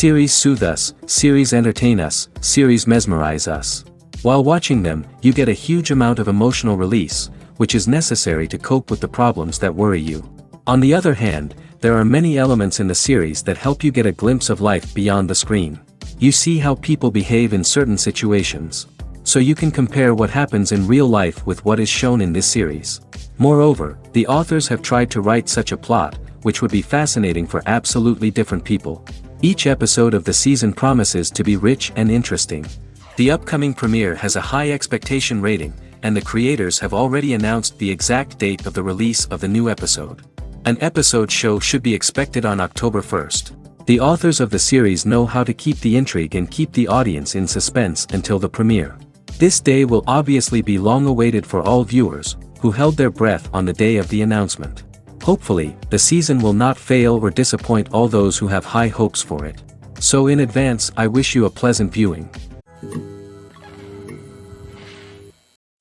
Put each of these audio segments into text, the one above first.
Series soothe us, series entertain us, series mesmerize us. While watching them, you get a huge amount of emotional release, which is necessary to cope with the problems that worry you. On the other hand, there are many elements in the series that help you get a glimpse of life beyond the screen. You see how people behave in certain situations. So you can compare what happens in real life with what is shown in this series. Moreover, the authors have tried to write such a plot, which would be fascinating for absolutely different people. Each episode of the season promises to be rich and interesting. The upcoming premiere has a high expectation rating, and the creators have already announced the exact date of the release of the new episode. An episode show should be expected on October 1st. The authors of the series know how to keep the intrigue and keep the audience in suspense until the premiere. This day will obviously be long awaited for all viewers, who held their breath on the day of the announcement. Hopefully, the season will not fail or disappoint all those who have high hopes for it. So in advance, I wish you a pleasant viewing.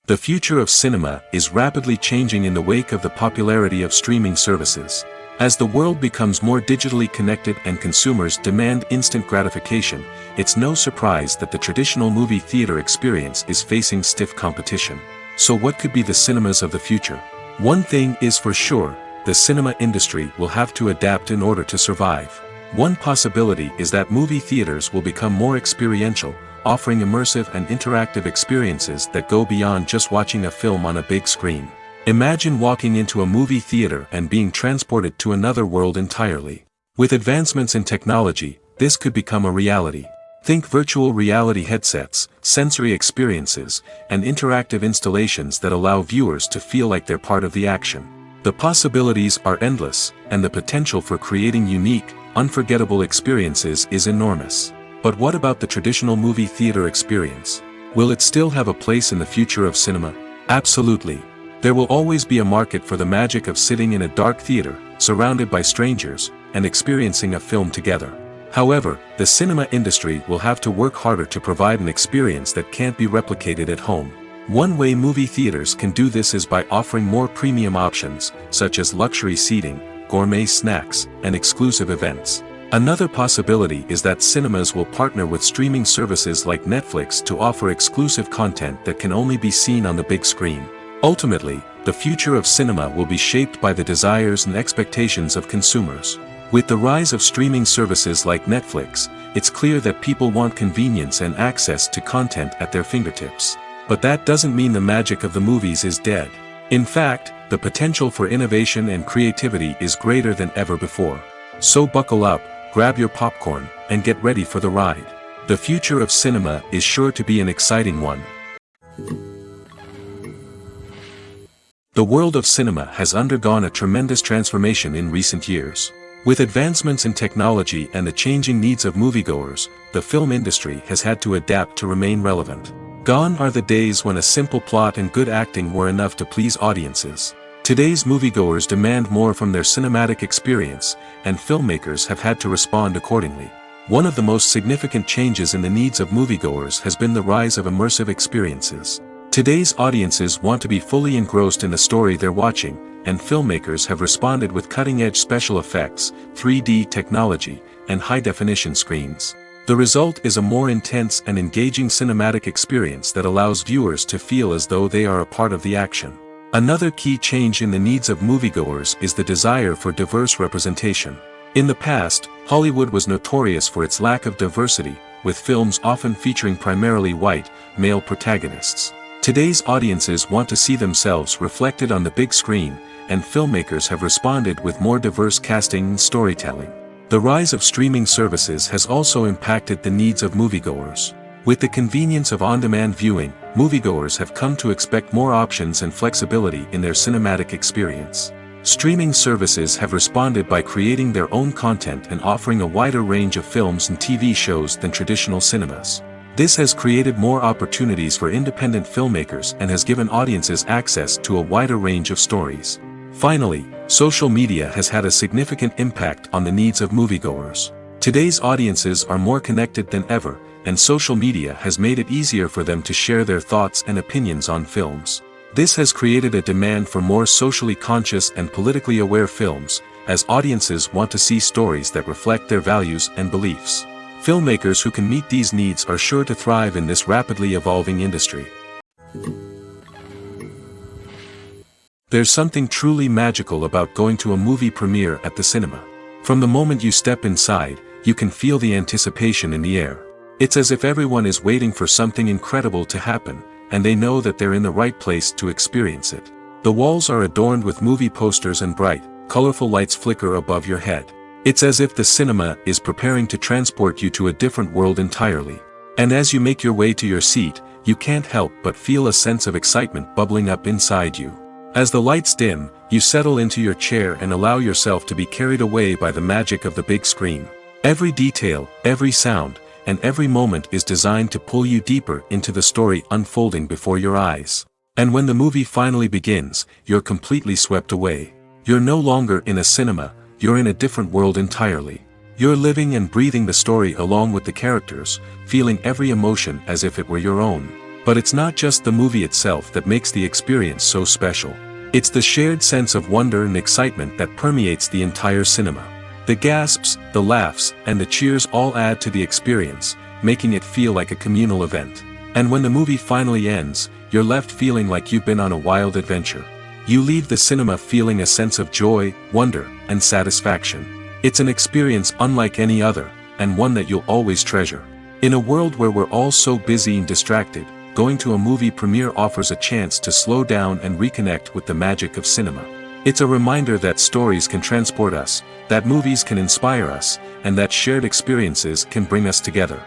The future of cinema is rapidly changing in the wake of the popularity of streaming services. As the world becomes more digitally connected and consumers demand instant gratification, it's no surprise that the traditional movie theater experience is facing stiff competition. So what could be the cinemas of the future? One thing is for sure, the cinema industry will have to adapt in order to survive. One possibility is that movie theaters will become more experiential, offering immersive and interactive experiences that go beyond just watching a film on a big screen. Imagine walking into a movie theater and being transported to another world entirely. With advancements in technology, this could become a reality. Think virtual reality headsets, sensory experiences, and interactive installations that allow viewers to feel like they're part of the action. The possibilities are endless, and the potential for creating unique, unforgettable experiences is enormous. But what about the traditional movie theater experience? Will it still have a place in the future of cinema? Absolutely. There will always be a market for the magic of sitting in a dark theater, surrounded by strangers, and experiencing a film together. However, the cinema industry will have to work harder to provide an experience that can't be replicated at home. One way movie theaters can do this is by offering more premium options, such as luxury seating, gourmet snacks, and exclusive events. Another possibility is that cinemas will partner with streaming services like Netflix to offer exclusive content that can only be seen on the big screen. Ultimately, the future of cinema will be shaped by the desires and expectations of consumers. With the rise of streaming services like Netflix, it's clear that people want convenience and access to content at their fingertips. But that doesn't mean the magic of the movies is dead. In fact, the potential for innovation and creativity is greater than ever before. So buckle up, grab your popcorn, and get ready for the ride. The future of cinema is sure to be an exciting one. The world of cinema has undergone a tremendous transformation in recent years. With advancements in technology and the changing needs of moviegoers, the film industry has had to adapt to remain relevant. Gone are the days when a simple plot and good acting were enough to please audiences. Today's moviegoers demand more from their cinematic experience, and filmmakers have had to respond accordingly. One of the most significant changes in the needs of moviegoers has been the rise of immersive experiences. Today's audiences want to be fully engrossed in the story they're watching, and filmmakers have responded with cutting-edge special effects, 3D technology, and high-definition screens. The result is a more intense and engaging cinematic experience that allows viewers to feel as though they are a part of the action. Another key change in the needs of moviegoers is the desire for diverse representation. In the past, Hollywood was notorious for its lack of diversity, with films often featuring primarily white, male protagonists. Today's audiences want to see themselves reflected on the big screen, and filmmakers have responded with more diverse casting and storytelling. The rise of streaming services has also impacted the needs of moviegoers. With the convenience of on-demand viewing, moviegoers have come to expect more options and flexibility in their cinematic experience. Streaming services have responded by creating their own content and offering a wider range of films and TV shows than traditional cinemas. This has created more opportunities for independent filmmakers and has given audiences access to a wider range of stories. Finally, social media has had a significant impact on the needs of moviegoers. Today's audiences are more connected than ever, and social media has made it easier for them to share their thoughts and opinions on films. This has created a demand for more socially conscious and politically aware films, as audiences want to see stories that reflect their values and beliefs. Filmmakers who can meet these needs are sure to thrive in this rapidly evolving industry. There's something truly magical about going to a movie premiere at the cinema. From the moment you step inside, you can feel the anticipation in the air. It's as if everyone is waiting for something incredible to happen, and they know that they're in the right place to experience it. The walls are adorned with movie posters and bright, colorful lights flicker above your head. It's as if the cinema is preparing to transport you to a different world entirely. And as you make your way to your seat, you can't help but feel a sense of excitement bubbling up inside you. As the lights dim, you settle into your chair and allow yourself to be carried away by the magic of the big screen. Every detail, every sound, and every moment is designed to pull you deeper into the story unfolding before your eyes. And when the movie finally begins, you're completely swept away. You're no longer in a cinema, you're in a different world entirely. You're living and breathing the story along with the characters, feeling every emotion as if it were your own. But it's not just the movie itself that makes the experience so special. It's the shared sense of wonder and excitement that permeates the entire cinema. The gasps, the laughs, and the cheers all add to the experience, making it feel like a communal event. And when the movie finally ends, you're left feeling like you've been on a wild adventure. You leave the cinema feeling a sense of joy, wonder, and satisfaction. It's an experience unlike any other, and one that you'll always treasure. In a world where we're all so busy and distracted, going to a movie premiere offers a chance to slow down and reconnect with the magic of cinema. It's a reminder that stories can transport us, that movies can inspire us, and that shared experiences can bring us together.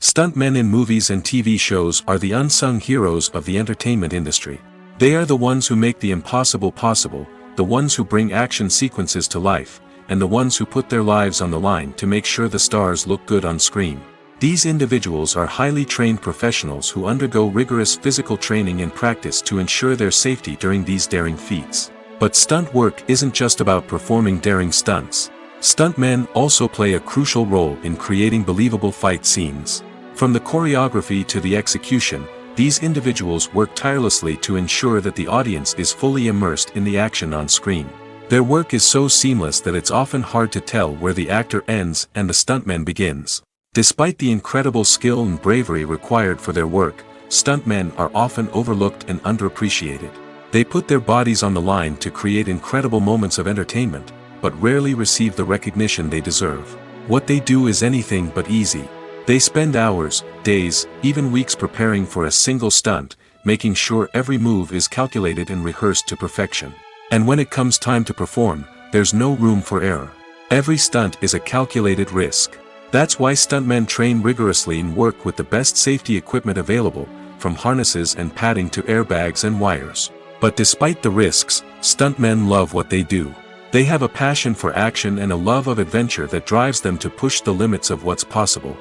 Stuntmen in movies and TV shows are the unsung heroes of the entertainment industry. They are the ones who make the impossible possible, the ones who bring action sequences to life, and the ones who put their lives on the line to make sure the stars look good on screen. These individuals are highly trained professionals who undergo rigorous physical training and practice to ensure their safety during these daring feats. But stunt work isn't just about performing daring stunts. Stuntmen also play a crucial role in creating believable fight scenes. From the choreography to the execution, these individuals work tirelessly to ensure that the audience is fully immersed in the action on screen. Their work is so seamless that it's often hard to tell where the actor ends and the stuntman begins. Despite the incredible skill and bravery required for their work, stuntmen are often overlooked and underappreciated. They put their bodies on the line to create incredible moments of entertainment, but rarely receive the recognition they deserve. What they do is anything but easy. They spend hours, days, even weeks preparing for a single stunt, making sure every move is calculated and rehearsed to perfection. And when it comes time to perform, there's no room for error. Every stunt is a calculated risk. That's why stuntmen train rigorously and work with the best safety equipment available, from harnesses and padding to airbags and wires. But despite the risks, stuntmen love what they do. They have a passion for action and a love of adventure that drives them to push the limits of what's possible.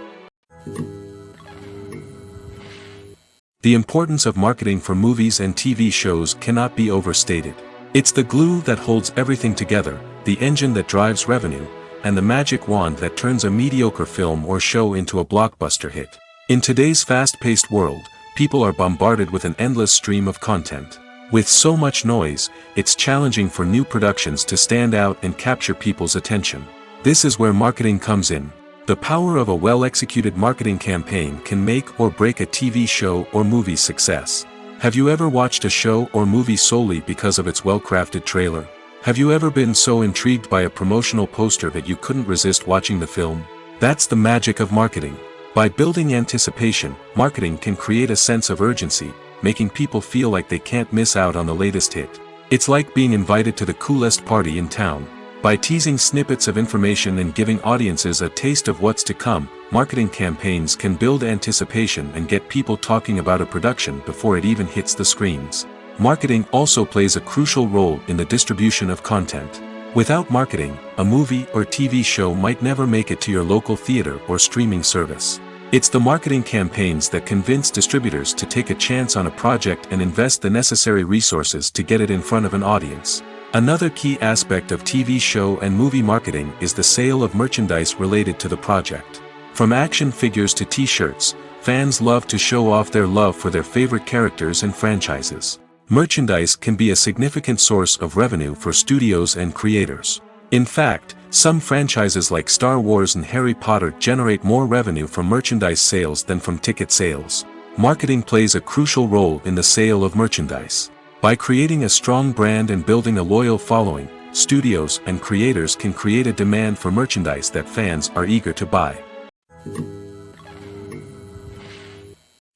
The importance of marketing for movies and TV shows cannot be overstated. It's the glue that holds everything together, the engine that drives revenue, and the magic wand that turns a mediocre film or show into a blockbuster hit. In today's fast-paced world, people are bombarded with an endless stream of content. With so much noise, it's challenging for new productions to stand out and capture people's attention. This is where marketing comes in. The power of a well-executed marketing campaign can make or break a TV show or movie's success. Have you ever watched a show or movie solely because of its well-crafted trailer? Have you ever been so intrigued by a promotional poster that you couldn't resist watching the film? That's the magic of marketing. By building anticipation, marketing can create a sense of urgency, making people feel like they can't miss out on the latest hit. It's like being invited to the coolest party in town. By teasing snippets of information and giving audiences a taste of what's to come, marketing campaigns can build anticipation and get people talking about a production before it even hits the screens. Marketing also plays a crucial role in the distribution of content. Without marketing, a movie or TV show might never make it to your local theater or streaming service. It's the marketing campaigns that convince distributors to take a chance on a project and invest the necessary resources to get it in front of an audience. Another key aspect of TV show and movie marketing is the sale of merchandise related to the project. From action figures to t-shirts, fans love to show off their love for their favorite characters and franchises. Merchandise can be a significant source of revenue for studios and creators. In fact, some franchises like Star Wars and Harry Potter generate more revenue from merchandise sales than from ticket sales. Marketing plays a crucial role in the sale of merchandise. By creating a strong brand and building a loyal following, studios and creators can create a demand for merchandise that fans are eager to buy.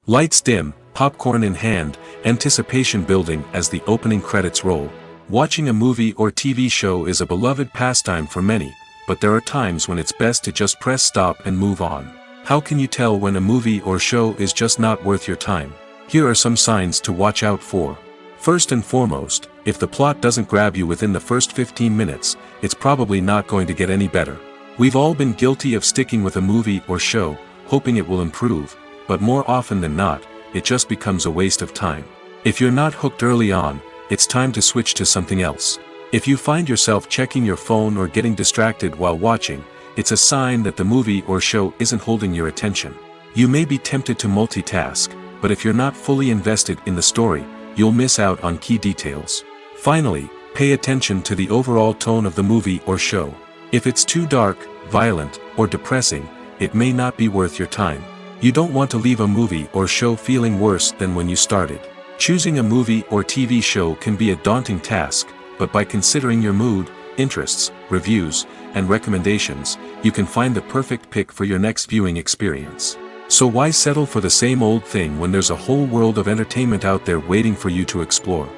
Lights dim, popcorn in hand, anticipation building as the opening credits roll. Watching a movie or TV show is a beloved pastime for many, but there are times when it's best to just press stop and move on. How can you tell when a movie or show is just not worth your time? Here are some signs to watch out for. First and foremost, if the plot doesn't grab you within the first 15 minutes, it's probably not going to get any better. We've all been guilty of sticking with a movie or show, hoping it will improve, but more often than not, it just becomes a waste of time. If you're not hooked early on, it's time to switch to something else. If you find yourself checking your phone or getting distracted while watching, it's a sign that the movie or show isn't holding your attention. You may be tempted to multitask, but if you're not fully invested in the story, you'll miss out on key details. Finally, pay attention to the overall tone of the movie or show. If it's too dark, violent, or depressing, it may not be worth your time. You don't want to leave a movie or show feeling worse than when you started. Choosing a movie or TV show can be a daunting task, but by considering your mood, interests, reviews, and recommendations, you can find the perfect pick for your next viewing experience. So why settle for the same old thing when there's a whole world of entertainment out there waiting for you to explore?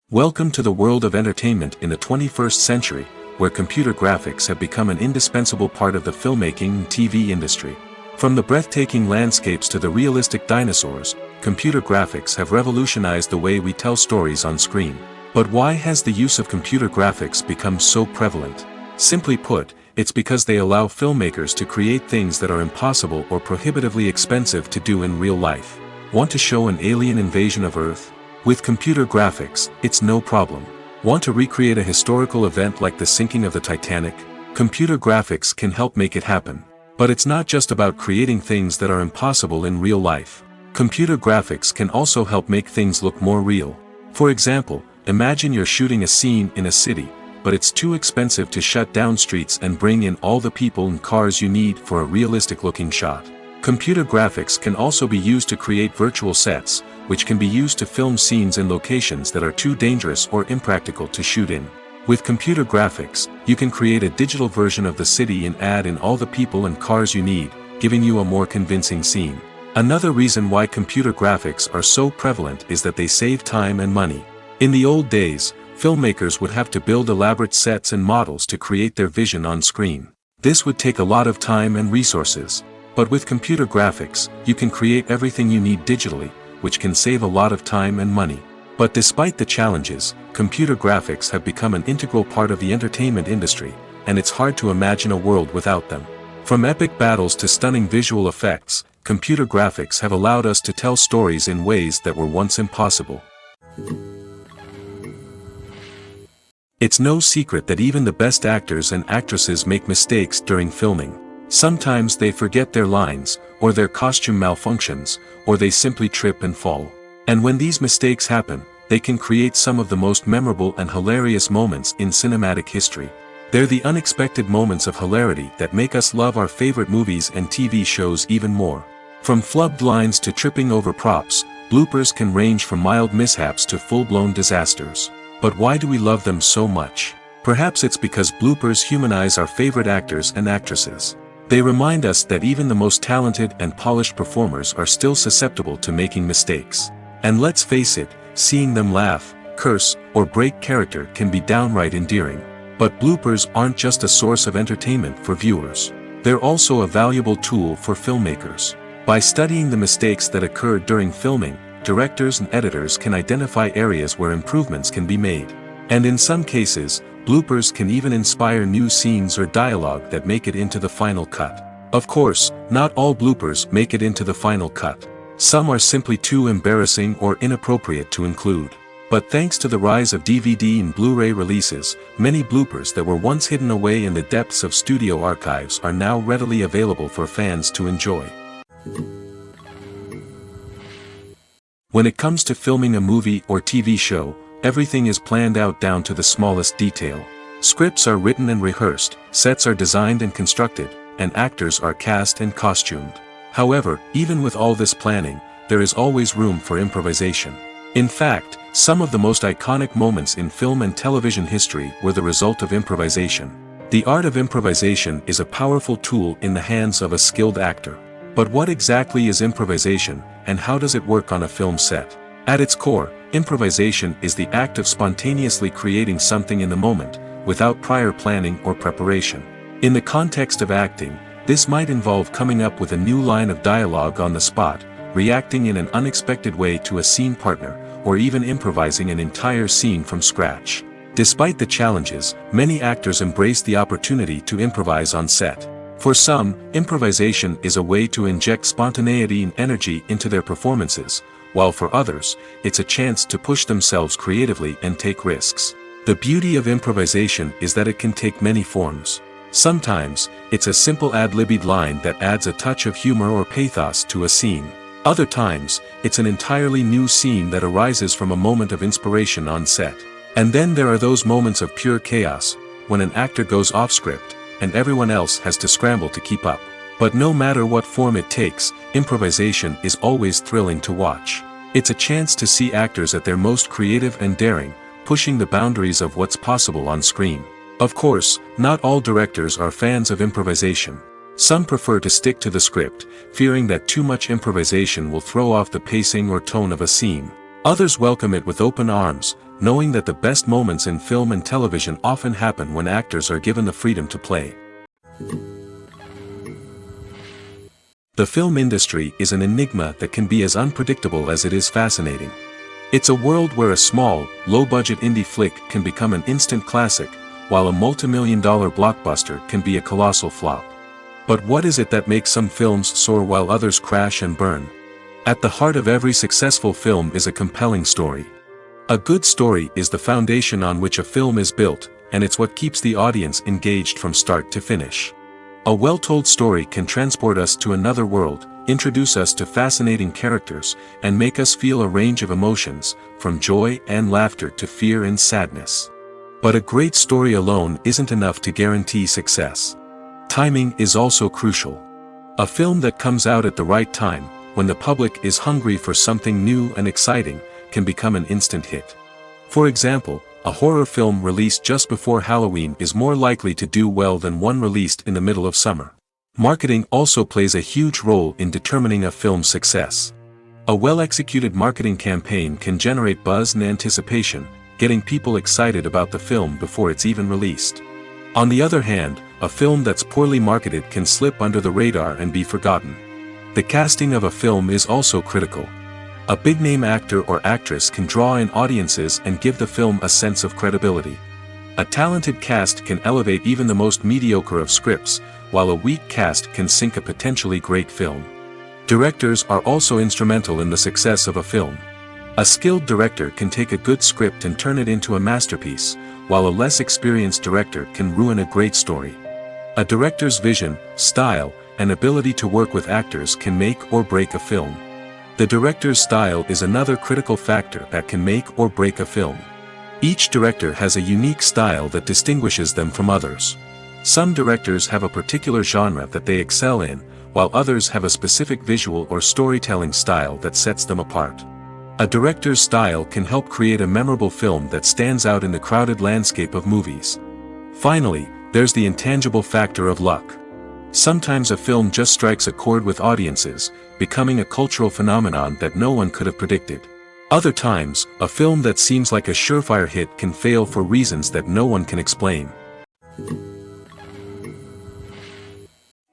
Welcome to the world of entertainment in the 21st century, where computer graphics have become an indispensable part of the filmmaking and TV industry. From the breathtaking landscapes to the realistic dinosaurs, computer graphics have revolutionized the way we tell stories on screen. But why has the use of computer graphics become so prevalent? Simply put, it's because they allow filmmakers to create things that are impossible or prohibitively expensive to do in real life. Want to show an alien invasion of Earth? With computer graphics, it's no problem. Want to recreate a historical event like the sinking of the Titanic? Computer graphics can help make it happen. But it's not just about creating things that are impossible in real life. Computer graphics can also help make things look more real. For example, imagine you're shooting a scene in a city, but it's too expensive to shut down streets and bring in all the people and cars you need for a realistic-looking shot. Computer graphics can also be used to create virtual sets, which can be used to film scenes in locations that are too dangerous or impractical to shoot in. With computer graphics, you can create a digital version of the city and add in all the people and cars you need, giving you a more convincing scene. Another reason why computer graphics are so prevalent is that they save time and money. In the old days, filmmakers would have to build elaborate sets and models to create their vision on screen. This would take a lot of time and resources. But with computer graphics, you can create everything you need digitally, which can save a lot of time and money. But despite the challenges, computer graphics have become an integral part of the entertainment industry, and it's hard to imagine a world without them. From epic battles to stunning visual effects, computer graphics have allowed us to tell stories in ways that were once impossible. It's no secret that even the best actors and actresses make mistakes during filming. Sometimes they forget their lines, or their costume malfunctions, or they simply trip and fall. And when these mistakes happen, they can create some of the most memorable and hilarious moments in cinematic history. They're the unexpected moments of hilarity that make us love our favorite movies and TV shows even more. From flubbed lines to tripping over props, bloopers can range from mild mishaps to full-blown disasters. But why do we love them so much? Perhaps it's because bloopers humanize our favorite actors and actresses. They remind us that even the most talented and polished performers are still susceptible to making mistakes. And let's face it, seeing them laugh, curse, or break character can be downright endearing. But bloopers aren't just a source of entertainment for viewers. They're also a valuable tool for filmmakers. By studying the mistakes that occurred during filming, directors and editors can identify areas where improvements can be made. And in some cases, bloopers can even inspire new scenes or dialogue that make it into the final cut. Of course, not all bloopers make it into the final cut. Some are simply too embarrassing or inappropriate to include. But thanks to the rise of DVD and Blu-ray releases, many bloopers that were once hidden away in the depths of studio archives are now readily available for fans to enjoy. When it comes to filming a movie or TV show, everything is planned out down to the smallest detail. Scripts are written and rehearsed, sets are designed and constructed, and actors are cast and costumed. However, even with all this planning, there is always room for improvisation. In fact, some of the most iconic moments in film and television history were the result of improvisation. The art of improvisation is a powerful tool in the hands of a skilled actor. But what exactly is improvisation, and how does it work on a film set? At its core, improvisation is the act of spontaneously creating something in the moment, without prior planning or preparation. In the context of acting, this might involve coming up with a new line of dialogue on the spot, reacting in an unexpected way to a scene partner, or even improvising an entire scene from scratch. Despite the challenges, many actors embrace the opportunity to improvise on set. For some, improvisation is a way to inject spontaneity and energy into their performances, while for others, it's a chance to push themselves creatively and take risks. The beauty of improvisation is that it can take many forms. Sometimes, it's a simple ad-libbed line that adds a touch of humor or pathos to a scene. Other times, it's an entirely new scene that arises from a moment of inspiration on set. And then there are those moments of pure chaos, when an actor goes off script, and everyone else has to scramble to keep up. But no matter what form it takes, improvisation is always thrilling to watch. It's a chance to see actors at their most creative and daring, pushing the boundaries of what's possible on screen. Of course, not all directors are fans of improvisation. Some prefer to stick to the script, fearing that too much improvisation will throw off the pacing or tone of a scene. Others welcome it with open arms, knowing that the best moments in film and television often happen when actors are given the freedom to play. The film industry is an enigma that can be as unpredictable as it is fascinating. It's a world where a small, low-budget indie flick can become an instant classic, while a multi-million-dollar blockbuster can be a colossal flop. But what is it that makes some films soar while others crash and burn? At the heart of every successful film is a compelling story. A good story is the foundation on which a film is built, and it's what keeps the audience engaged from start to finish. A well-told story can transport us to another world, introduce us to fascinating characters, and make us feel a range of emotions, from joy and laughter to fear and sadness. But a great story alone isn't enough to guarantee success. Timing is also crucial. A film that comes out at the right time, when the public is hungry for something new and exciting, can become an instant hit. For example, a horror film released just before Halloween is more likely to do well than one released in the middle of summer. Marketing also plays a huge role in determining a film's success. A well-executed marketing campaign can generate buzz and anticipation, getting people excited about the film before it's even released. On the other hand, a film that's poorly marketed can slip under the radar and be forgotten. The casting of a film is also critical. A big-name actor or actress can draw in audiences and give the film a sense of credibility. A talented cast can elevate even the most mediocre of scripts, while a weak cast can sink a potentially great film. Directors are also instrumental in the success of a film. A skilled director can take a good script and turn it into a masterpiece, while a less experienced director can ruin a great story. A director's vision, style, and ability to work with actors can make or break a film. The director's style is another critical factor that can make or break a film. Each director has a unique style that distinguishes them from others. Some directors have a particular genre that they excel in, while others have a specific visual or storytelling style that sets them apart. A director's style can help create a memorable film that stands out in the crowded landscape of movies. Finally, there's the intangible factor of luck. Sometimes a film just strikes a chord with audiences, becoming a cultural phenomenon that no one could have predicted. Other times, a film that seems like a surefire hit can fail for reasons that no one can explain.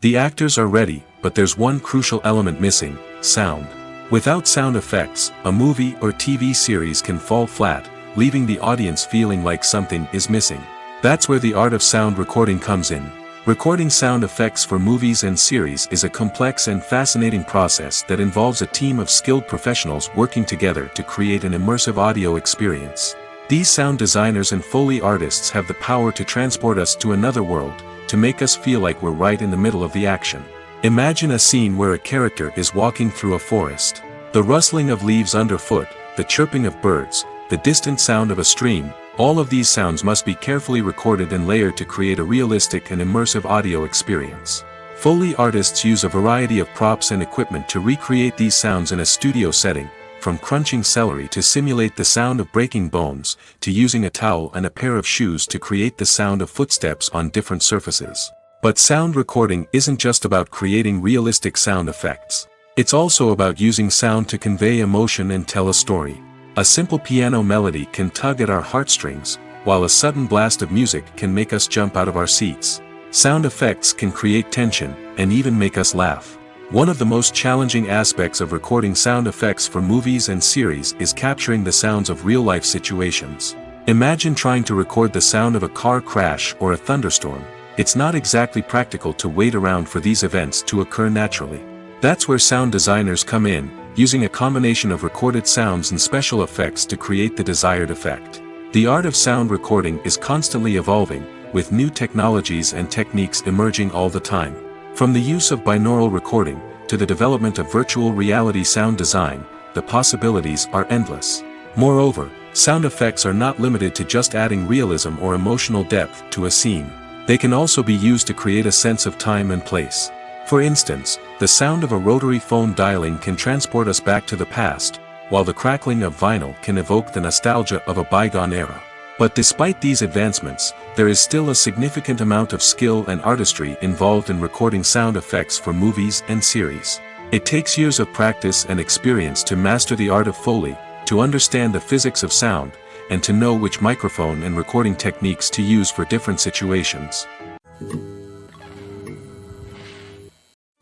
The actors are ready, but there's one crucial element missing: sound. Without sound effects, a movie or TV series can fall flat, leaving the audience feeling like something is missing. That's where the art of sound recording comes in. Recording sound effects for movies and series is a complex and fascinating process that involves a team of skilled professionals working together to create an immersive audio experience. These sound designers and Foley artists have the power to transport us to another world, to make us feel like we're right in the middle of the action. Imagine a scene where a character is walking through a forest. The rustling of leaves underfoot, the chirping of birds, the distant sound of a stream. All of these sounds must be carefully recorded and layered to create a realistic and immersive audio experience. Foley artists use a variety of props and equipment to recreate these sounds in a studio setting, from crunching celery to simulate the sound of breaking bones, to using a towel and a pair of shoes to create the sound of footsteps on different surfaces. But sound recording isn't just about creating realistic sound effects. It's also about using sound to convey emotion and tell a story. A simple piano melody can tug at our heartstrings, while a sudden blast of music can make us jump out of our seats. Sound effects can create tension, and even make us laugh. One of the most challenging aspects of recording sound effects for movies and series is capturing the sounds of real-life situations. Imagine trying to record the sound of a car crash or a thunderstorm. It's not exactly practical to wait around for these events to occur naturally. That's where sound designers come in, using a combination of recorded sounds and special effects to create the desired effect. The art of sound recording is constantly evolving, with new technologies and techniques emerging all the time. From the use of binaural recording, to the development of virtual reality sound design, the possibilities are endless. Moreover, sound effects are not limited to just adding realism or emotional depth to a scene. They can also be used to create a sense of time and place. For instance, the sound of a rotary phone dialing can transport us back to the past, while the crackling of vinyl can evoke the nostalgia of a bygone era. But despite these advancements, there is still a significant amount of skill and artistry involved in recording sound effects for movies and series. It takes years of practice and experience to master the art of Foley, to understand the physics of sound, and to know which microphone and recording techniques to use for different situations.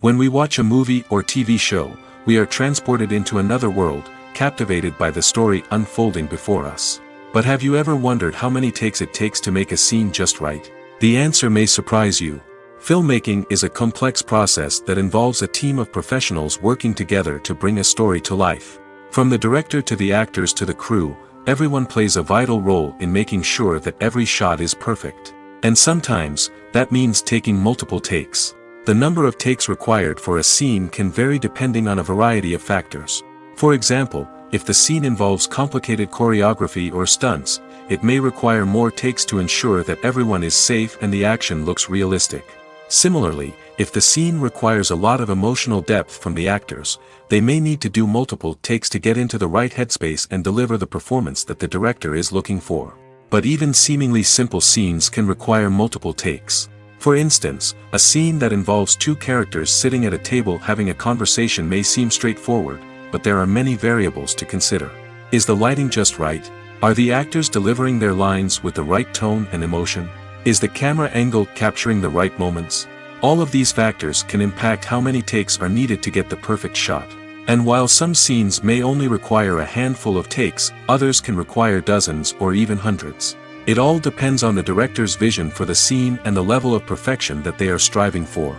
When we watch a movie or TV show, we are transported into another world, captivated by the story unfolding before us. But have you ever wondered how many takes it takes to make a scene just right? The answer may surprise you. Filmmaking is a complex process that involves a team of professionals working together to bring a story to life. From the director to the actors to the crew, everyone plays a vital role in making sure that every shot is perfect. And sometimes, that means taking multiple takes. The number of takes required for a scene can vary depending on a variety of factors. For example, if the scene involves complicated choreography or stunts, it may require more takes to ensure that everyone is safe and the action looks realistic. Similarly, if the scene requires a lot of emotional depth from the actors, they may need to do multiple takes to get into the right headspace and deliver the performance that the director is looking for. But even seemingly simple scenes can require multiple takes. For instance, a scene that involves two characters sitting at a table having a conversation may seem straightforward, but there are many variables to consider. Is the lighting just right? Are the actors delivering their lines with the right tone and emotion? Is the camera angle capturing the right moments? All of these factors can impact how many takes are needed to get the perfect shot. And while some scenes may only require a handful of takes, others can require dozens or even hundreds. It all depends on the director's vision for the scene and the level of perfection that they are striving for.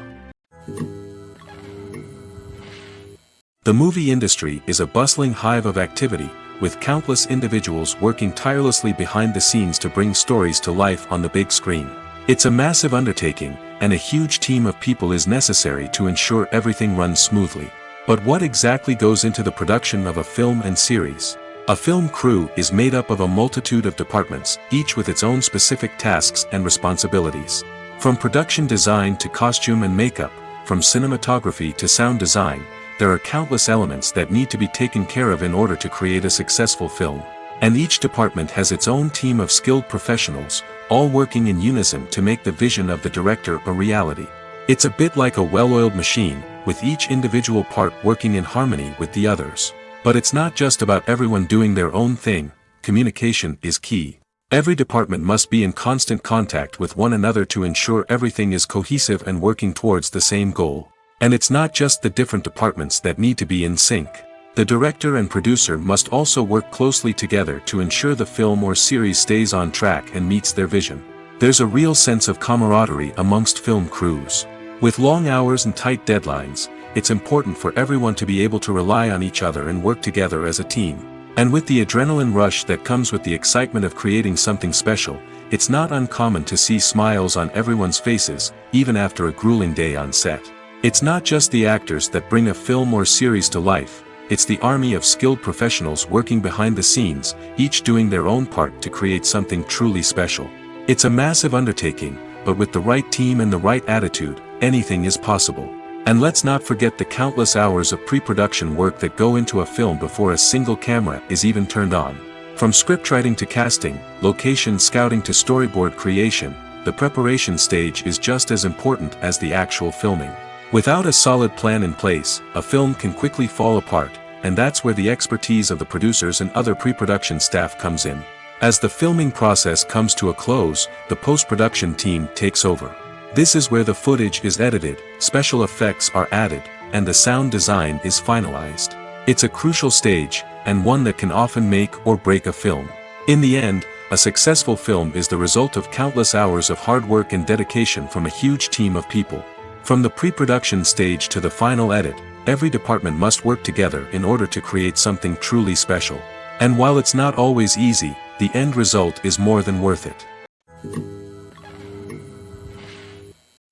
The movie industry is a bustling hive of activity, with countless individuals working tirelessly behind the scenes to bring stories to life on the big screen. It's a massive undertaking, and a huge team of people is necessary to ensure everything runs smoothly. But what exactly goes into the production of a film and series? A film crew is made up of a multitude of departments, each with its own specific tasks and responsibilities. From production design to costume and makeup, from cinematography to sound design, there are countless elements that need to be taken care of in order to create a successful film. And each department has its own team of skilled professionals, all working in unison to make the vision of the director a reality. It's a bit like a well-oiled machine, with each individual part working in harmony with the others. But it's not just about everyone doing their own thing. Communication is key. Every department must be in constant contact with one another to ensure everything is cohesive and working towards the same goal. And it's not just the different departments that need to be in sync. The director and producer must also work closely together to ensure the film or series stays on track and meets their vision. There's a real sense of camaraderie amongst film crews. With long hours and tight deadlines, it's important for everyone to be able to rely on each other and work together as a team. And with the adrenaline rush that comes with the excitement of creating something special, it's not uncommon to see smiles on everyone's faces, even after a grueling day on set. It's not just the actors that bring a film or series to life, It's the army of skilled professionals working behind the scenes, each doing their own part to create something truly special. It's a massive undertaking, but with the right team and the right attitude, anything is possible. And let's not forget the countless hours of pre-production work that go into a film before a single camera is even turned on. From scriptwriting to casting, location scouting to storyboard creation, the preparation stage is just as important as the actual filming. Without a solid plan in place, a film can quickly fall apart, and that's where the expertise of the producers and other pre-production staff comes in. As the filming process comes to a close, the post-production team takes over. This is where the footage is edited, special effects are added, and the sound design is finalized. It's a crucial stage, and one that can often make or break a film. In the end, a successful film is the result of countless hours of hard work and dedication from a huge team of people. From the pre-production stage to the final edit, every department must work together in order to create something truly special. And while it's not always easy, the end result is more than worth it.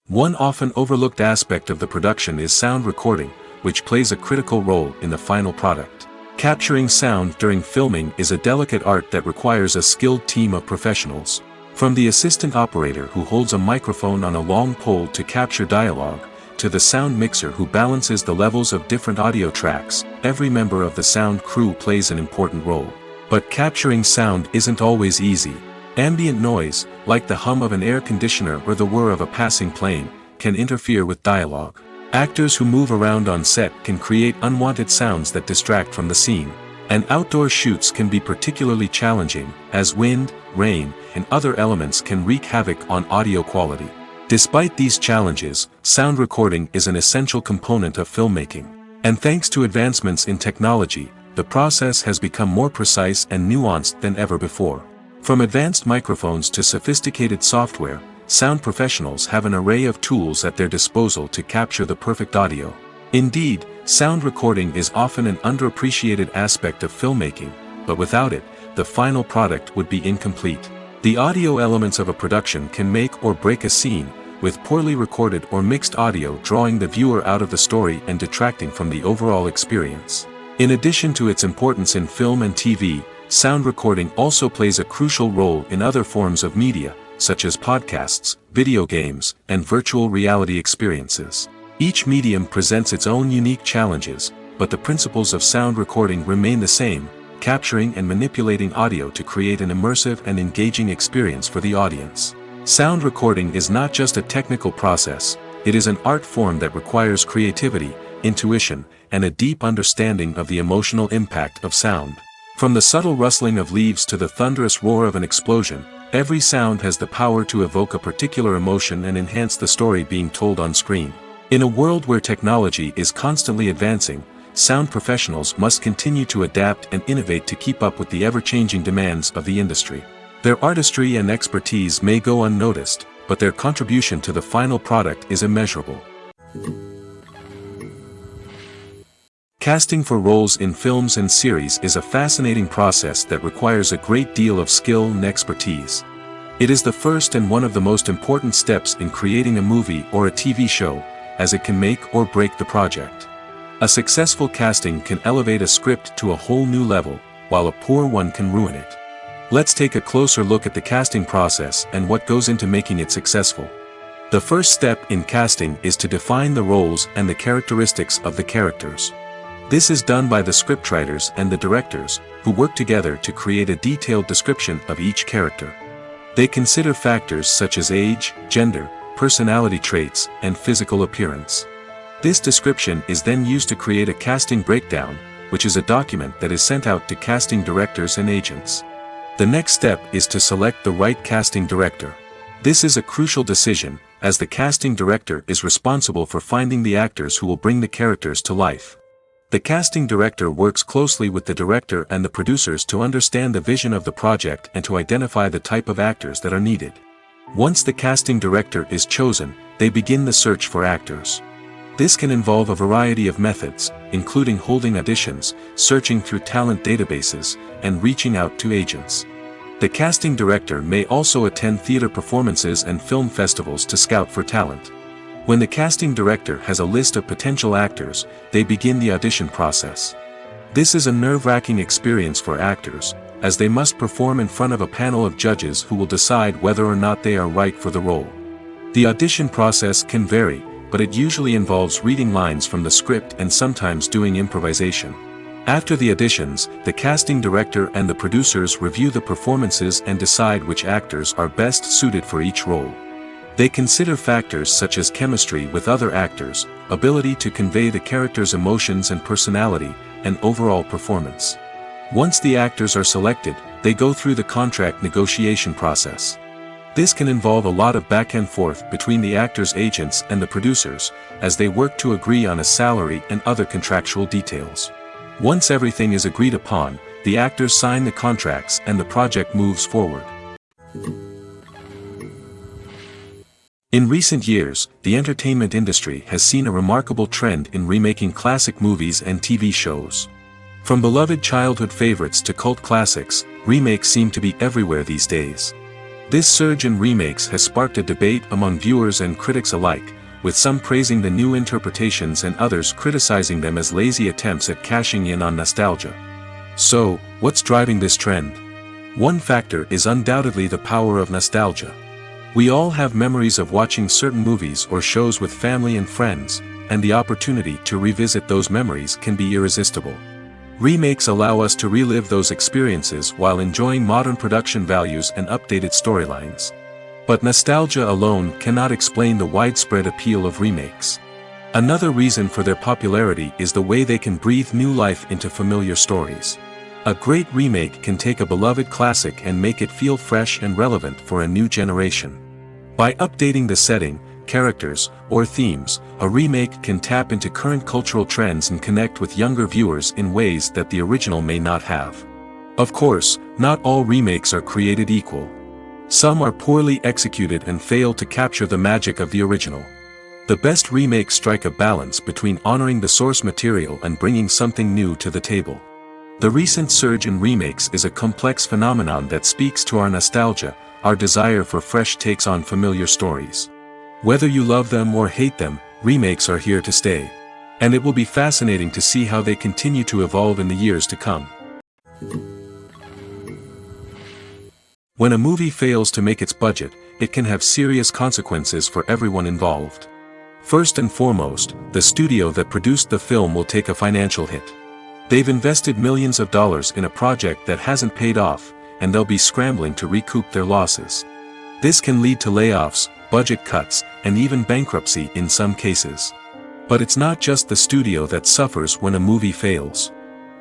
One often overlooked aspect of the production is sound recording, which plays a critical role in the final product. Capturing sound during filming is a delicate art that requires a skilled team of professionals. From the assistant operator who holds a microphone on a long pole to capture dialogue, to the sound mixer who balances the levels of different audio tracks, every member of the sound crew plays an important role. But capturing sound isn't always easy. Ambient noise, like the hum of an air conditioner or the whir of a passing plane, can interfere with dialogue. Actors who move around on set can create unwanted sounds that distract from the scene. And outdoor shoots can be particularly challenging, as wind, rain, and other elements can wreak havoc on audio quality. Despite these challenges, sound recording is an essential component of filmmaking. And thanks to advancements in technology, the process has become more precise and nuanced than ever before. From advanced microphones to sophisticated software, sound professionals have an array of tools at their disposal to capture the perfect audio. Indeed, sound recording is often an underappreciated aspect of filmmaking, but without it, the final product would be incomplete. The audio elements of a production can make or break a scene, with poorly recorded or mixed audio drawing the viewer out of the story and detracting from the overall experience. In addition to its importance in film and TV, sound recording also plays a crucial role in other forms of media, such as podcasts, video games, and virtual reality experiences. Each medium presents its own unique challenges, but the principles of sound recording remain the same, capturing and manipulating audio to create an immersive and engaging experience for the audience. Sound recording is not just a technical process, it is an art form that requires creativity, intuition, and a deep understanding of the emotional impact of sound. From the subtle rustling of leaves to the thunderous roar of an explosion, every sound has the power to evoke a particular emotion and enhance the story being told on screen. In a world where technology is constantly advancing, sound professionals must continue to adapt and innovate to keep up with the ever-changing demands of the industry. Their artistry and expertise may go unnoticed, but their contribution to the final product is immeasurable. Casting for roles in films and series is a fascinating process that requires a great deal of skill and expertise. It is the first and one of the most important steps in creating a movie or a TV show, as it can make or break the project. A successful casting can elevate a script to a whole new level, while a poor one can ruin it. Let's take a closer look at the casting process and what goes into making it successful. The first step in casting is to define the roles and the characteristics of the characters. This is done by the scriptwriters and the directors, who work together to create a detailed description of each character. They consider factors such as age, gender, personality traits, and physical appearance. This description is then used to create a casting breakdown, which is a document that is sent out to casting directors and agents. The next step is to select the right casting director. This is a crucial decision, as the casting director is responsible for finding the actors who will bring the characters to life. The casting director works closely with the director and the producers to understand the vision of the project and to identify the type of actors that are needed. Once the casting director is chosen, they begin the search for actors. This can involve a variety of methods, including holding auditions, searching through talent databases, and reaching out to agents. The casting director may also attend theater performances and film festivals to scout for talent. When the casting director has a list of potential actors, they begin the audition process. This is a nerve-wracking experience for actors, as they must perform in front of a panel of judges who will decide whether or not they are right for the role. The audition process can vary, but it usually involves reading lines from the script and sometimes doing improvisation. After the auditions, the casting director and the producers review the performances and decide which actors are best suited for each role. They consider factors such as chemistry with other actors, ability to convey the character's emotions and personality, and overall performance. Once the actors are selected, they go through the contract negotiation process. This can involve a lot of back and forth between the actors' agents and the producers, as they work to agree on a salary and other contractual details. Once everything is agreed upon, the actors sign the contracts and the project moves forward. In recent years, the entertainment industry has seen a remarkable trend in remaking classic movies and TV shows. From beloved childhood favorites to cult classics, remakes seem to be everywhere these days. This surge in remakes has sparked a debate among viewers and critics alike, with some praising the new interpretations and others criticizing them as lazy attempts at cashing in on nostalgia. So, what's driving this trend? One factor is undoubtedly the power of nostalgia. We all have memories of watching certain movies or shows with family and friends, and the opportunity to revisit those memories can be irresistible. Remakes allow us to relive those experiences while enjoying modern production values and updated storylines. But nostalgia alone cannot explain the widespread appeal of remakes. Another reason for their popularity is the way they can breathe new life into familiar stories. A great remake can take a beloved classic and make it feel fresh and relevant for a new generation. By updating the setting, characters, or themes, a remake can tap into current cultural trends and connect with younger viewers in ways that the original may not have. Of course, not all remakes are created equal. Some are poorly executed and fail to capture the magic of the original. The best remakes strike a balance between honoring the source material and bringing something new to the table. The recent surge in remakes is a complex phenomenon that speaks to our nostalgia, our desire for fresh takes on familiar stories. Whether you love them or hate them, remakes are here to stay. And it will be fascinating to see how they continue to evolve in the years to come. When a movie fails to make its budget, it can have serious consequences for everyone involved. First and foremost, the studio that produced the film will take a financial hit. They've invested millions of dollars in a project that hasn't paid off, and they'll be scrambling to recoup their losses. This can lead to layoffs, budget cuts, and even bankruptcy in some cases. But it's not just the studio that suffers when a movie fails.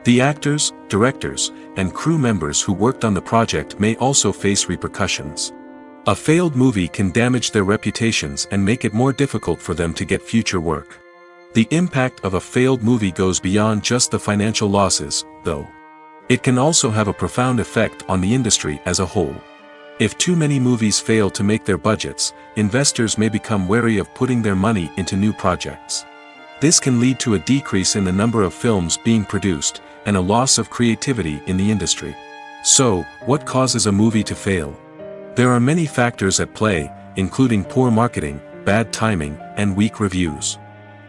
The actors, directors, and crew members who worked on the project may also face repercussions. A failed movie can damage their reputations and make it more difficult for them to get future work. The impact of a failed movie goes beyond just the financial losses, though. It can also have a profound effect on the industry as a whole. If too many movies fail to make their budgets, investors may become wary of putting their money into new projects. This can lead to a decrease in the number of films being produced, and a loss of creativity in the industry. So, what causes a movie to fail? There are many factors at play, including poor marketing, bad timing, and weak reviews.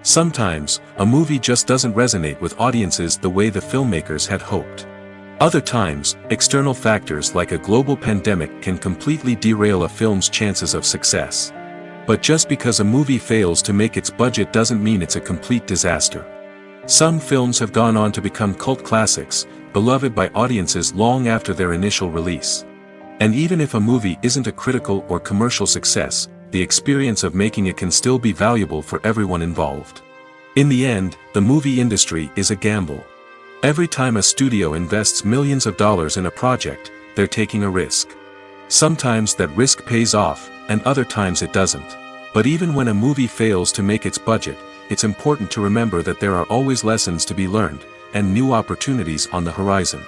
Sometimes, a movie just doesn't resonate with audiences the way the filmmakers had hoped. Other times, external factors like a global pandemic can completely derail a film's chances of success. But just because a movie fails to make its budget doesn't mean it's a complete disaster. Some films have gone on to become cult classics, beloved by audiences long after their initial release. And even if a movie isn't a critical or commercial success, the experience of making it can still be valuable for everyone involved. In the end, the movie industry is a gamble. Every time a studio invests millions of dollars in a project, they're taking a risk. Sometimes that risk pays off, and other times it doesn't. But even when a movie fails to make its budget, it's important to remember that there are always lessons to be learned, and new opportunities on the horizon.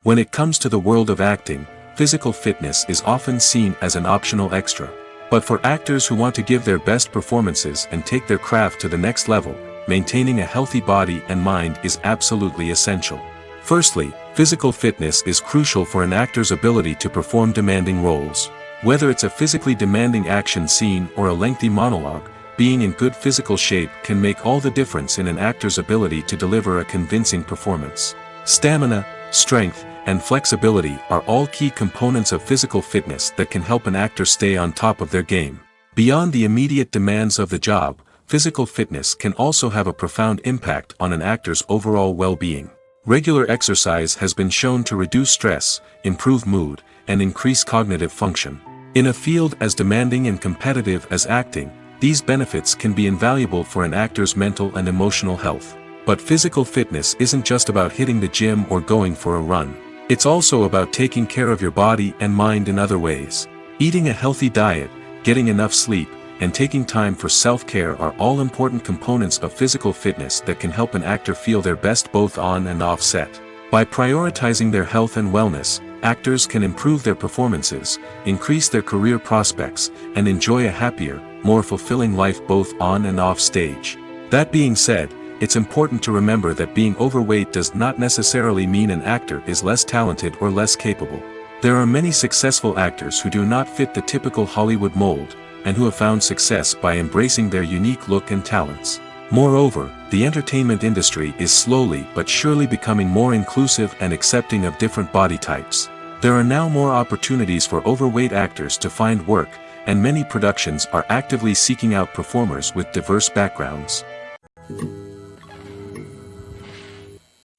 When it comes to the world of acting, physical fitness is often seen as an optional extra. But for actors who want to give their best performances and take their craft to the next level, maintaining a healthy body and mind is absolutely essential. Firstly, physical fitness is crucial for an actor's ability to perform demanding roles. Whether it's a physically demanding action scene or a lengthy monologue, being in good physical shape can make all the difference in an actor's ability to deliver a convincing performance. Stamina, strength, and flexibility are all key components of physical fitness that can help an actor stay on top of their game. Beyond the immediate demands of the job, physical fitness can also have a profound impact on an actor's overall well-being. Regular exercise has been shown to reduce stress, improve mood, and increase cognitive function. In a field as demanding and competitive as acting, these benefits can be invaluable for an actor's mental and emotional health. But physical fitness isn't just about hitting the gym or going for a run. It's also about taking care of your body and mind in other ways. Eating a healthy diet, getting enough sleep, and taking time for self-care are all important components of physical fitness that can help an actor feel their best both on and off set. By prioritizing their health and wellness, actors can improve their performances, increase their career prospects, and enjoy a happier, more fulfilling life both on and off stage. That being said, it's important to remember that being overweight does not necessarily mean an actor is less talented or less capable. There are many successful actors who do not fit the typical Hollywood mold, and who have found success by embracing their unique look and talents. Moreover, the entertainment industry is slowly but surely becoming more inclusive and accepting of different body types. There are now more opportunities for overweight actors to find work, and many productions are actively seeking out performers with diverse backgrounds.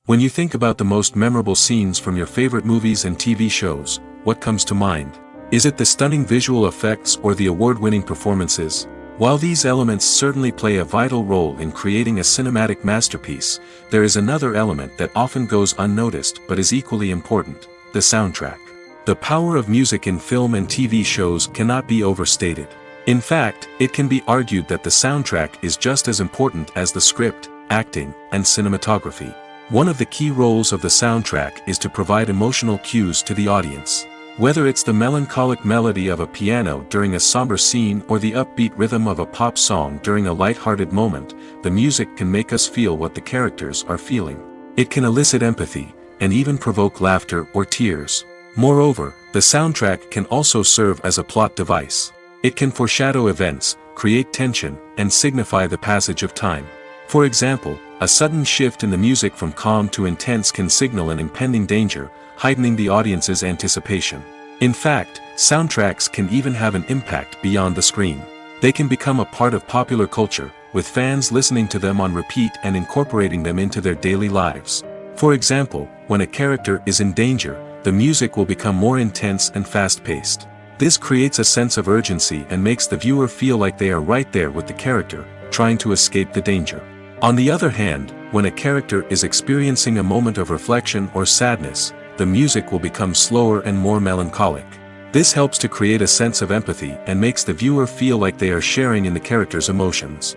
When you think about the most memorable scenes from your favorite movies and TV shows, what comes to mind? Is it the stunning visual effects or the award-winning performances? While these elements certainly play a vital role in creating a cinematic masterpiece, there is another element that often goes unnoticed but is equally important: the soundtrack. The power of music in film and TV shows cannot be overstated. In fact, it can be argued that the soundtrack is just as important as the script, acting, and cinematography. One of the key roles of the soundtrack is to provide emotional cues to the audience. Whether it's the melancholic melody of a piano during a somber scene or the upbeat rhythm of a pop song during a light-hearted moment, the music can make us feel what the characters are feeling. It can elicit empathy, and even provoke laughter or tears. Moreover, the soundtrack can also serve as a plot device. It can foreshadow events, create tension, and signify the passage of time. For example, a sudden shift in the music from calm to intense can signal an impending danger, heightening the audience's anticipation. In fact, soundtracks can even have an impact beyond the screen. They can become a part of popular culture, with fans listening to them on repeat and incorporating them into their daily lives. For example, when a character is in danger, the music will become more intense and fast-paced. This creates a sense of urgency and makes the viewer feel like they are right there with the character, trying to escape the danger. On the other hand, when a character is experiencing a moment of reflection or sadness, the music will become slower and more melancholic. This helps to create a sense of empathy and makes the viewer feel like they are sharing in the character's emotions.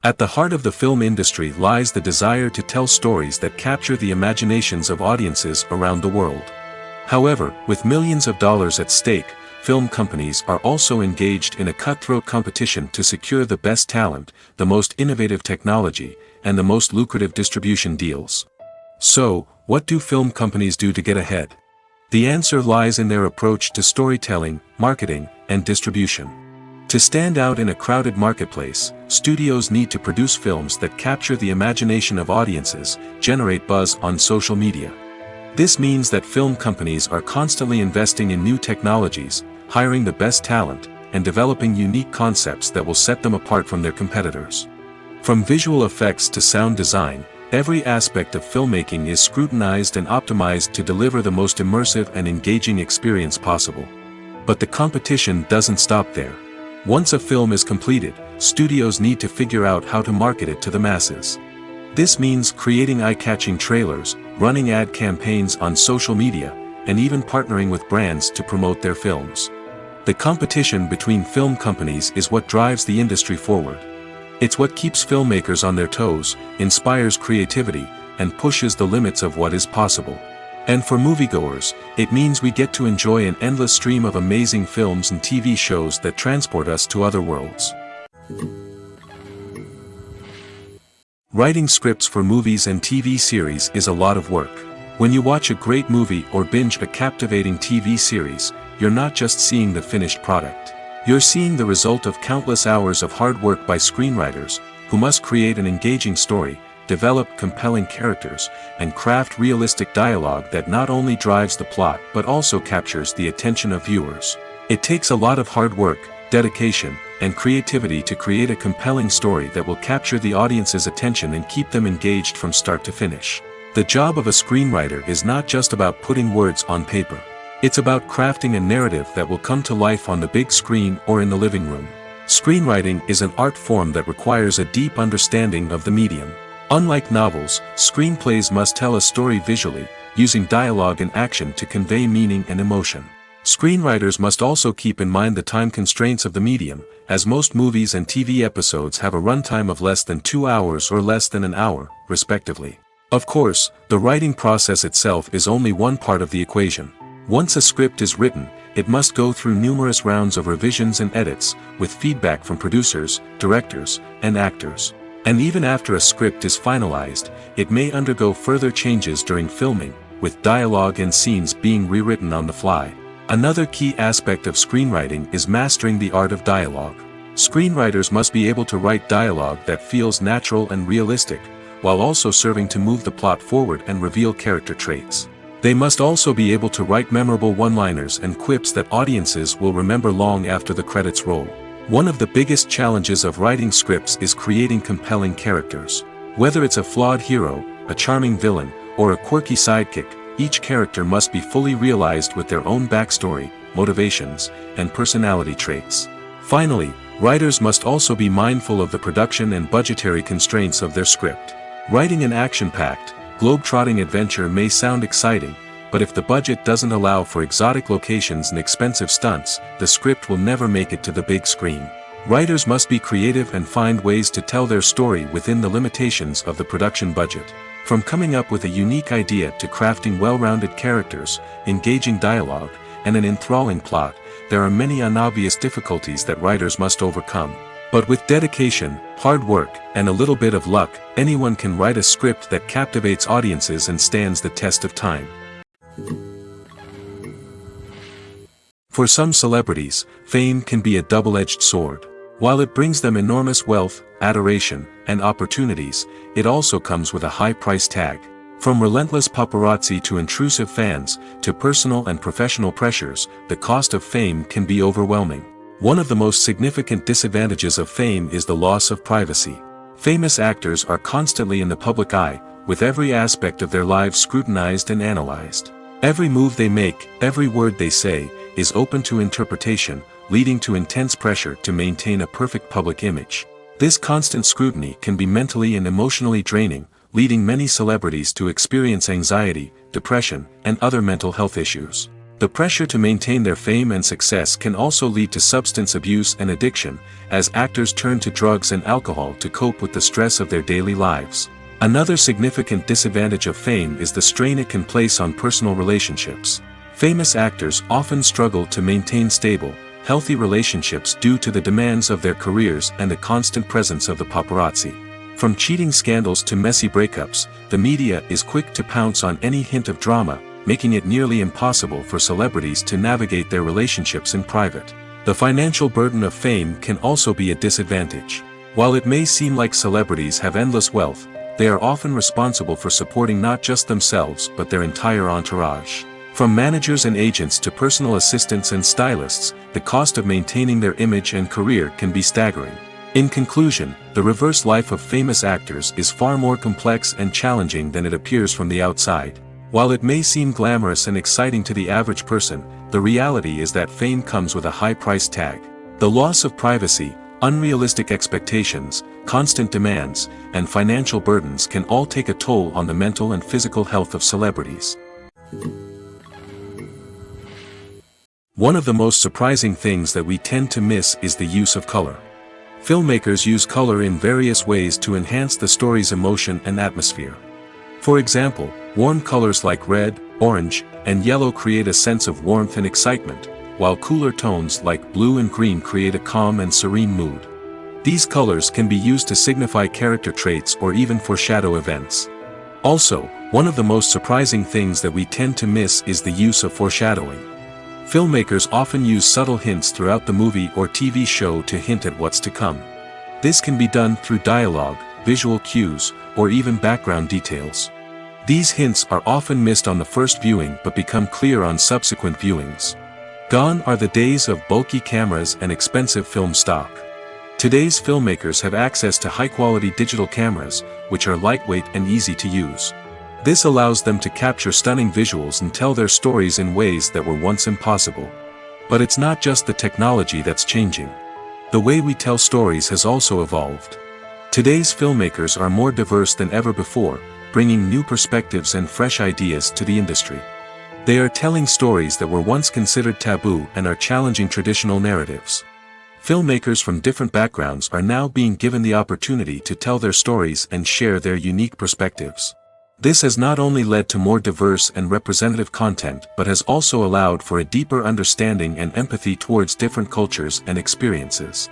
At the heart of the film industry lies the desire to tell stories that capture the imaginations of audiences around the world. However, with millions of dollars at stake, film companies are also engaged in a cutthroat competition to secure the best talent, the most innovative technology, and the most lucrative distribution deals. So, what do film companies do to get ahead? The answer lies in their approach to storytelling, marketing, and distribution. To stand out in a crowded marketplace, studios need to produce films that capture the imagination of audiences, generate buzz on social media. This means that film companies are constantly investing in new technologies, hiring the best talent, and developing unique concepts that will set them apart from their competitors. From visual effects to sound design, every aspect of filmmaking is scrutinized and optimized to deliver the most immersive and engaging experience possible. But the competition doesn't stop there. Once a film is completed, studios need to figure out how to market it to the masses. This means creating eye-catching trailers, running ad campaigns on social media, and even partnering with brands to promote their films. The competition between film companies is what drives the industry forward. It's what keeps filmmakers on their toes, inspires creativity, and pushes the limits of what is possible. And for moviegoers, it means we get to enjoy an endless stream of amazing films and TV shows that transport us to other worlds. Writing scripts for movies and TV series is a lot of work. When you watch a great movie or binge a captivating TV series, you're not just seeing the finished product. You're seeing the result of countless hours of hard work by screenwriters, who must create an engaging story, develop compelling characters, and craft realistic dialogue that not only drives the plot but also captures the attention of viewers. It takes a lot of hard work, dedication, and creativity to create a compelling story that will capture the audience's attention and keep them engaged from start to finish. The job of a screenwriter is not just about putting words on paper. It's about crafting a narrative that will come to life on the big screen or in the living room. Screenwriting is an art form that requires a deep understanding of the medium. Unlike novels, screenplays must tell a story visually, using dialogue and action to convey meaning and emotion. Screenwriters must also keep in mind the time constraints of the medium, as most movies and TV episodes have a runtime of less than 2 hours or less than an hour, respectively. Of course, the writing process itself is only one part of the equation. Once a script is written, it must go through numerous rounds of revisions and edits, with feedback from producers, directors, and actors. And even after a script is finalized, it may undergo further changes during filming, with dialogue and scenes being rewritten on the fly. Another key aspect of screenwriting is mastering the art of dialogue. Screenwriters must be able to write dialogue that feels natural and realistic, while also serving to move the plot forward and reveal character traits. They must also be able to write memorable one-liners and quips that audiences will remember long after the credits roll. One of the biggest challenges of writing scripts is creating compelling characters. Whether it's a flawed hero, a charming villain, or a quirky sidekick, each character must be fully realized with their own backstory, motivations, and personality traits. Finally, writers must also be mindful of the production and budgetary constraints of their script. Writing an action-packed, globe-trotting adventure may sound exciting, but if the budget doesn't allow for exotic locations and expensive stunts, the script will never make it to the big screen. Writers must be creative and find ways to tell their story within the limitations of the production budget. From coming up with a unique idea to crafting well-rounded characters, engaging dialogue, and an enthralling plot, there are many unobvious difficulties that writers must overcome. But with dedication, hard work, and a little bit of luck, anyone can write a script that captivates audiences and stands the test of time. For some celebrities, fame can be a double-edged sword. While it brings them enormous wealth, adoration, and opportunities, it also comes with a high price tag. From relentless paparazzi to intrusive fans, to personal and professional pressures, the cost of fame can be overwhelming. One of the most significant disadvantages of fame is the loss of privacy. Famous actors are constantly in the public eye, with every aspect of their lives scrutinized and analyzed. Every move they make, every word they say, is open to interpretation, leading to intense pressure to maintain a perfect public image. This constant scrutiny can be mentally and emotionally draining, leading many celebrities to experience anxiety, depression, and other mental health issues. The pressure to maintain their fame and success can also lead to substance abuse and addiction, as actors turn to drugs and alcohol to cope with the stress of their daily lives. Another significant disadvantage of fame is the strain it can place on personal relationships. Famous actors often struggle to maintain stable, healthy relationships due to the demands of their careers and the constant presence of the paparazzi. From cheating scandals to messy breakups, the media is quick to pounce on any hint of drama, making it nearly impossible for celebrities to navigate their relationships in private. The financial burden of fame can also be a disadvantage. While it may seem like celebrities have endless wealth, they are often responsible for supporting not just themselves but their entire entourage. From managers and agents to personal assistants and stylists, the cost of maintaining their image and career can be staggering. In conclusion, the reverse life of famous actors is far more complex and challenging than it appears from the outside. While it may seem glamorous and exciting to the average person, the reality is that fame comes with a high price tag. The loss of privacy, unrealistic expectations, constant demands, and financial burdens can all take a toll on the mental and physical health of celebrities. One of the most surprising things that we tend to miss is the use of color. Filmmakers use color in various ways to enhance the story's emotion and atmosphere. For example, warm colors like red, orange, and yellow create a sense of warmth and excitement, while cooler tones like blue and green create a calm and serene mood. These colors can be used to signify character traits or even foreshadow events. Also, one of the most surprising things that we tend to miss is the use of foreshadowing. Filmmakers often use subtle hints throughout the movie or TV show to hint at what's to come. This can be done through dialogue, visual cues, or even background details. These hints are often missed on the first viewing but become clear on subsequent viewings. Gone are the days of bulky cameras and expensive film stock. Today's filmmakers have access to high-quality digital cameras, which are lightweight and easy to use. This allows them to capture stunning visuals and tell their stories in ways that were once impossible. But it's not just the technology that's changing. The way we tell stories has also evolved. Today's filmmakers are more diverse than ever before, bringing new perspectives and fresh ideas to the industry. They are telling stories that were once considered taboo and are challenging traditional narratives. Filmmakers from different backgrounds are now being given the opportunity to tell their stories and share their unique perspectives. This has not only led to more diverse and representative content but has also allowed for a deeper understanding and empathy towards different cultures and experiences.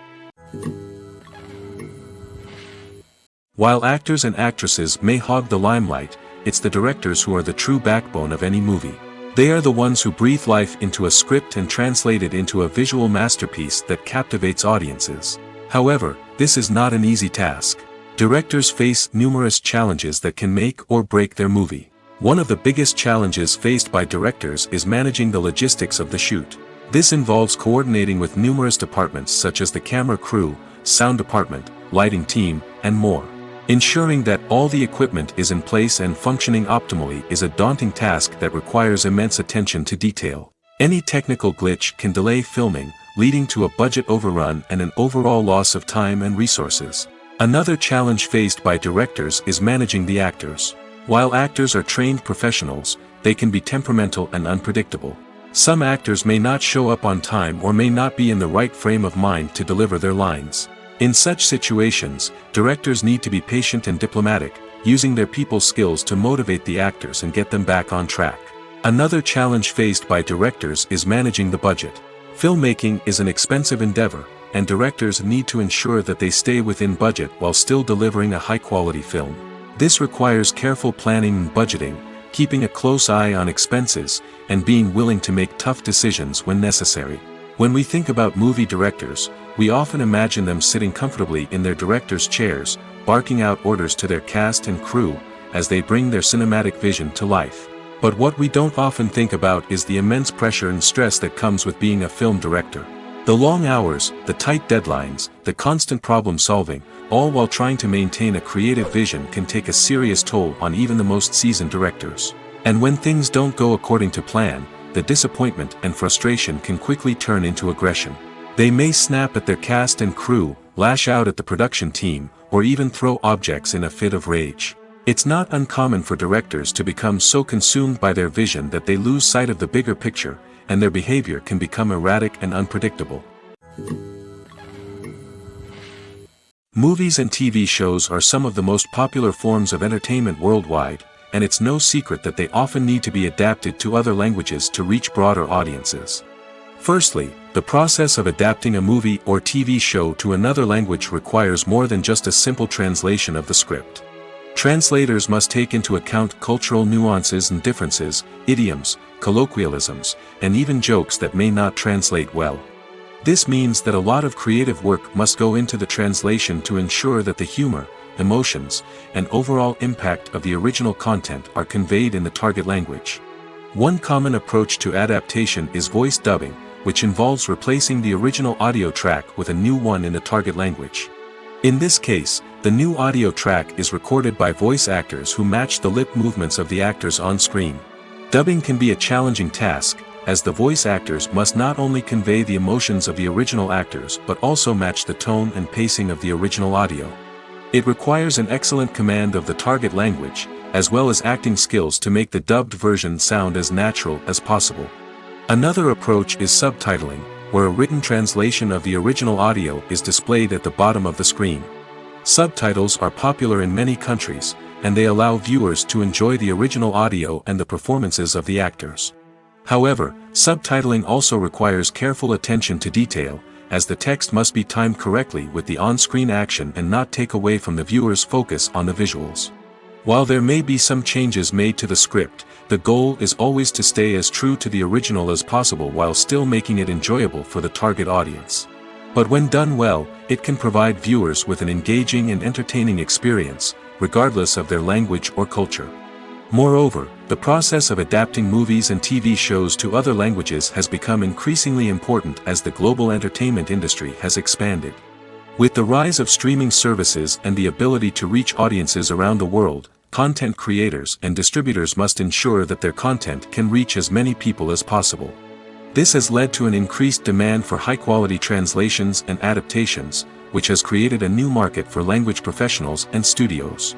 While actors and actresses may hog the limelight, it's the directors who are the true backbone of any movie. They are the ones who breathe life into a script and translate it into a visual masterpiece that captivates audiences. However, this is not an easy task. Directors face numerous challenges that can make or break their movie. One of the biggest challenges faced by directors is managing the logistics of the shoot. This involves coordinating with numerous departments such as the camera crew, sound department, lighting team, and more. Ensuring that all the equipment is in place and functioning optimally is a daunting task that requires immense attention to detail. Any technical glitch can delay filming, leading to a budget overrun and an overall loss of time and resources. Another challenge faced by directors is managing the actors. While actors are trained professionals, they can be temperamental and unpredictable. Some actors may not show up on time or may not be in the right frame of mind to deliver their lines. In such situations, directors need to be patient and diplomatic, using their people skills to motivate the actors and get them back on track. Another challenge faced by directors is managing the budget. Filmmaking is an expensive endeavor, and directors need to ensure that they stay within budget while still delivering a high-quality film. This requires careful planning and budgeting, keeping a close eye on expenses, and being willing to make tough decisions when necessary. When we think about movie directors, we often imagine them sitting comfortably in their director's chairs, barking out orders to their cast and crew, as they bring their cinematic vision to life. But what we don't often think about is the immense pressure and stress that comes with being a film director. The long hours, the tight deadlines, the constant problem solving, all while trying to maintain a creative vision can take a serious toll on even the most seasoned directors. And when things don't go according to plan, the disappointment and frustration can quickly turn into aggression. They may snap at their cast and crew, lash out at the production team, or even throw objects in a fit of rage. It's not uncommon for directors to become so consumed by their vision that they lose sight of the bigger picture, and their behavior can become erratic and unpredictable. Movies and TV shows are some of the most popular forms of entertainment worldwide, and it's no secret that they often need to be adapted to other languages to reach broader audiences. Firstly, the process of adapting a movie or TV show to another language requires more than just a simple translation of the script. Translators must take into account cultural nuances and differences, idioms, colloquialisms, and even jokes that may not translate well. This means that a lot of creative work must go into the translation to ensure that the humor, emotions, and overall impact of the original content are conveyed in the target language. One common approach to adaptation is voice dubbing, which involves replacing the original audio track with a new one in the target language. In this case, the new audio track is recorded by voice actors who match the lip movements of the actors on screen. Dubbing can be a challenging task, as the voice actors must not only convey the emotions of the original actors but also match the tone and pacing of the original audio. It requires an excellent command of the target language, as well as acting skills to make the dubbed version sound as natural as possible. Another approach is subtitling, where a written translation of the original audio is displayed at the bottom of the screen. Subtitles are popular in many countries, and they allow viewers to enjoy the original audio and the performances of the actors. However, subtitling also requires careful attention to detail, as the text must be timed correctly with the on-screen action and not take away from the viewer's focus on the visuals. While there may be some changes made to the script, the goal is always to stay as true to the original as possible while still making it enjoyable for the target audience. But when done well, it can provide viewers with an engaging and entertaining experience, regardless of their language or culture. Moreover, the process of adapting movies and TV shows to other languages has become increasingly important as the global entertainment industry has expanded. With the rise of streaming services and the ability to reach audiences around the world, content creators and distributors must ensure that their content can reach as many people as possible. This has led to an increased demand for high-quality translations and adaptations, which has created a new market for language professionals and studios.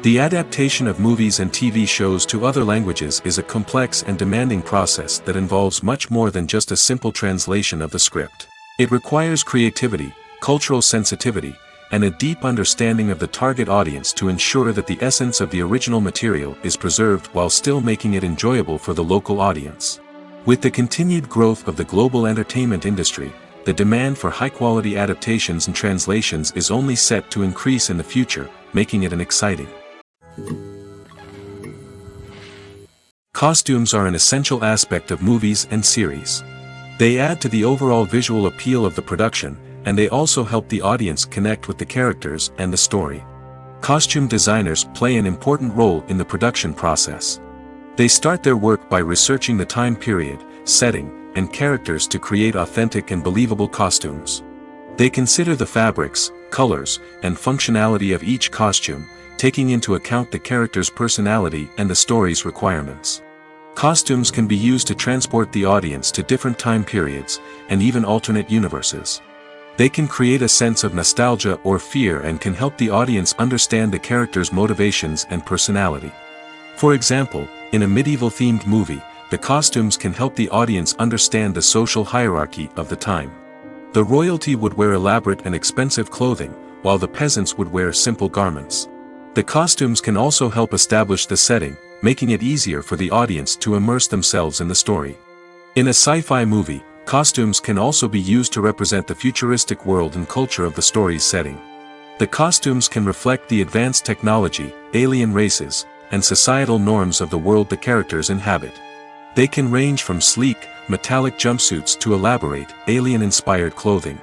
The adaptation of movies and TV shows to other languages is a complex and demanding process that involves much more than just a simple translation of the script. It requires creativity, cultural sensitivity, and a deep understanding of the target audience to ensure that the essence of the original material is preserved while still making it enjoyable for the local audience. With the continued growth of the global entertainment industry, the demand for high-quality adaptations and translations is only set to increase in the future, making it an exciting. Costumes are an essential aspect of movies and series. They add to the overall visual appeal of the production, and they also help the audience connect with the characters and the story. Costume designers play an important role in the production process. They start their work by researching the time period, setting, and characters to create authentic and believable costumes. They consider the fabrics, colors, and functionality of each costume, taking into account the character's personality and the story's requirements. Costumes can be used to transport the audience to different time periods, and even alternate universes. They can create a sense of nostalgia or fear and can help the audience understand the character's motivations and personality. For example, in a medieval-themed movie, the costumes can help the audience understand the social hierarchy of the time. The royalty would wear elaborate and expensive clothing, while the peasants would wear simple garments. The costumes can also help establish the setting, making it easier for the audience to immerse themselves in the story. In a sci-fi movie, costumes can also be used to represent the futuristic world and culture of the story's setting. The costumes can reflect the advanced technology, alien races, and societal norms of the world the characters inhabit. They can range from sleek, metallic jumpsuits to elaborate, alien-inspired clothing.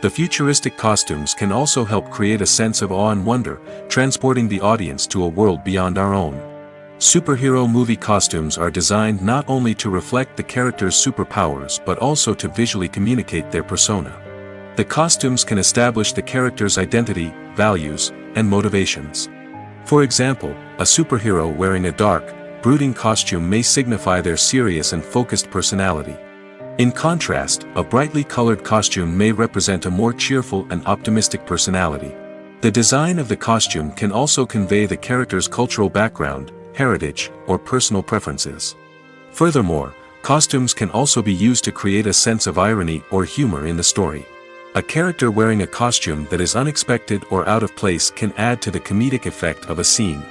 The futuristic costumes can also help create a sense of awe and wonder, transporting the audience to a world beyond our own. Superhero movie costumes are designed not only to reflect the character's superpowers but also to visually communicate their persona. The costumes can establish the character's identity, values, and motivations. For example, a superhero wearing a dark, brooding costume may signify their serious and focused personality. In contrast, a brightly colored costume may represent a more cheerful and optimistic personality. The design of the costume can also convey the character's cultural background, heritage, or personal preferences. Furthermore, costumes can also be used to create a sense of irony or humor in the story. A character wearing a costume that is unexpected or out of place can add to the comedic effect of a scene.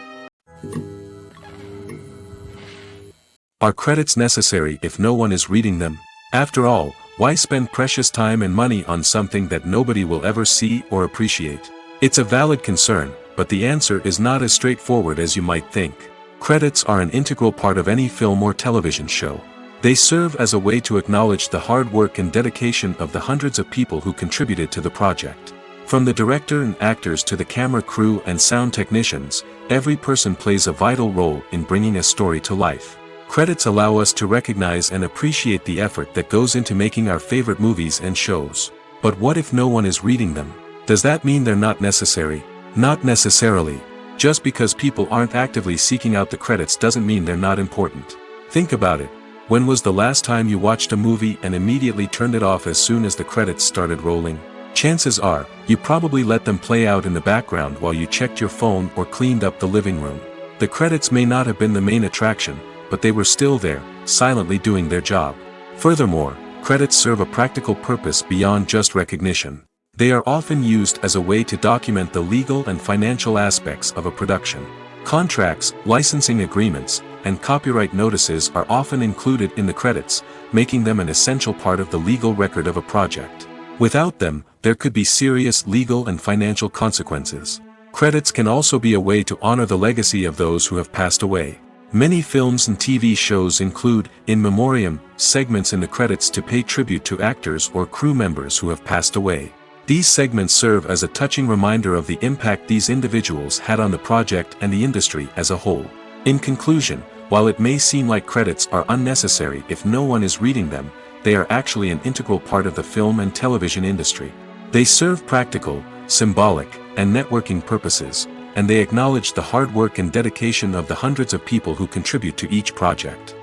Are credits necessary if no one is reading them? After all, why spend precious time and money on something that nobody will ever see or appreciate? It's a valid concern, but the answer is not as straightforward as you might think. Credits are an integral part of any film or television show. They serve as a way to acknowledge the hard work and dedication of the hundreds of people who contributed to the project. From the director and actors to the camera crew and sound technicians, every person plays a vital role in bringing a story to life. Credits allow us to recognize and appreciate the effort that goes into making our favorite movies and shows. But what if no one is reading them? Does that mean they're not necessary? Not necessarily. Just because people aren't actively seeking out the credits doesn't mean they're not important. Think about it. When was the last time you watched a movie and immediately turned it off as soon as the credits started rolling? Chances are, you probably let them play out in the background while you checked your phone or cleaned up the living room. The credits may not have been the main attraction, but they were still there, silently doing their job. Furthermore, credits serve a practical purpose beyond just recognition. They are often used as a way to document the legal and financial aspects of a production. Contracts, licensing agreements, and copyright notices are often included in the credits, making them an essential part of the legal record of a project. Without them, there could be serious legal and financial consequences. Credits can also be a way to honor the legacy of those who have passed away. Many films and TV shows include, in memoriam, segments in the credits to pay tribute to actors or crew members who have passed away. These segments serve as a touching reminder of the impact these individuals had on the project and the industry as a whole. In conclusion, while it may seem like credits are unnecessary if no one is reading them, they are actually an integral part of the film and television industry. They serve practical, symbolic, and networking purposes, and they acknowledge the hard work and dedication of the hundreds of people who contribute to each project.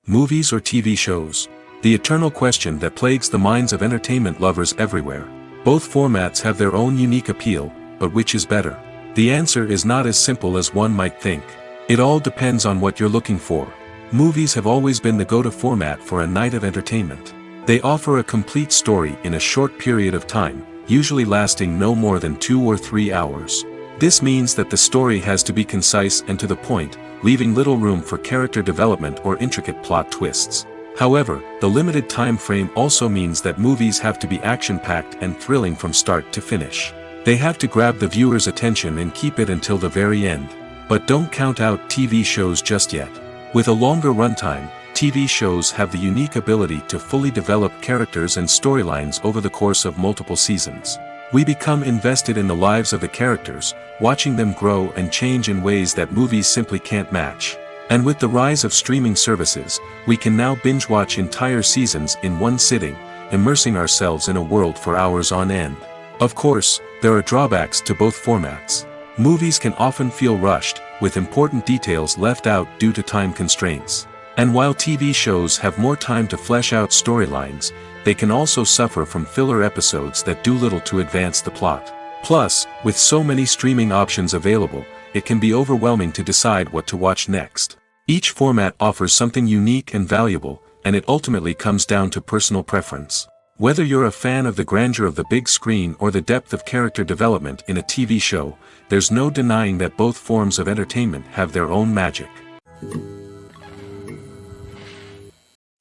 Movies or TV shows? The eternal question that plagues the minds of entertainment lovers everywhere. Both formats have their own unique appeal, but which is better? The answer is not as simple as one might think. It all depends on what you're looking for. Movies have always been the go-to format for a night of entertainment. They offer a complete story in a short period of time, usually lasting no more than 2 or 3 hours. This means that the story has to be concise and to the point, leaving little room for character development or intricate plot twists. However, the limited time frame also means that movies have to be action-packed and thrilling from start to finish. They have to grab the viewer's attention and keep it until the very end. But don't count out TV shows just yet. With a longer runtime, TV shows have the unique ability to fully develop characters and storylines over the course of multiple seasons. We become invested in the lives of the characters, watching them grow and change in ways that movies simply can't match. And with the rise of streaming services, we can now binge-watch entire seasons in one sitting, immersing ourselves in a world for hours on end. Of course, there are drawbacks to both formats. Movies can often feel rushed, with important details left out due to time constraints. And while TV shows have more time to flesh out storylines, they can also suffer from filler episodes that do little to advance the plot. Plus, with so many streaming options available, it can be overwhelming to decide what to watch next. Each format offers something unique and valuable, and it ultimately comes down to personal preference. Whether you're a fan of the grandeur of the big screen or the depth of character development in a TV show, there's no denying that both forms of entertainment have their own magic.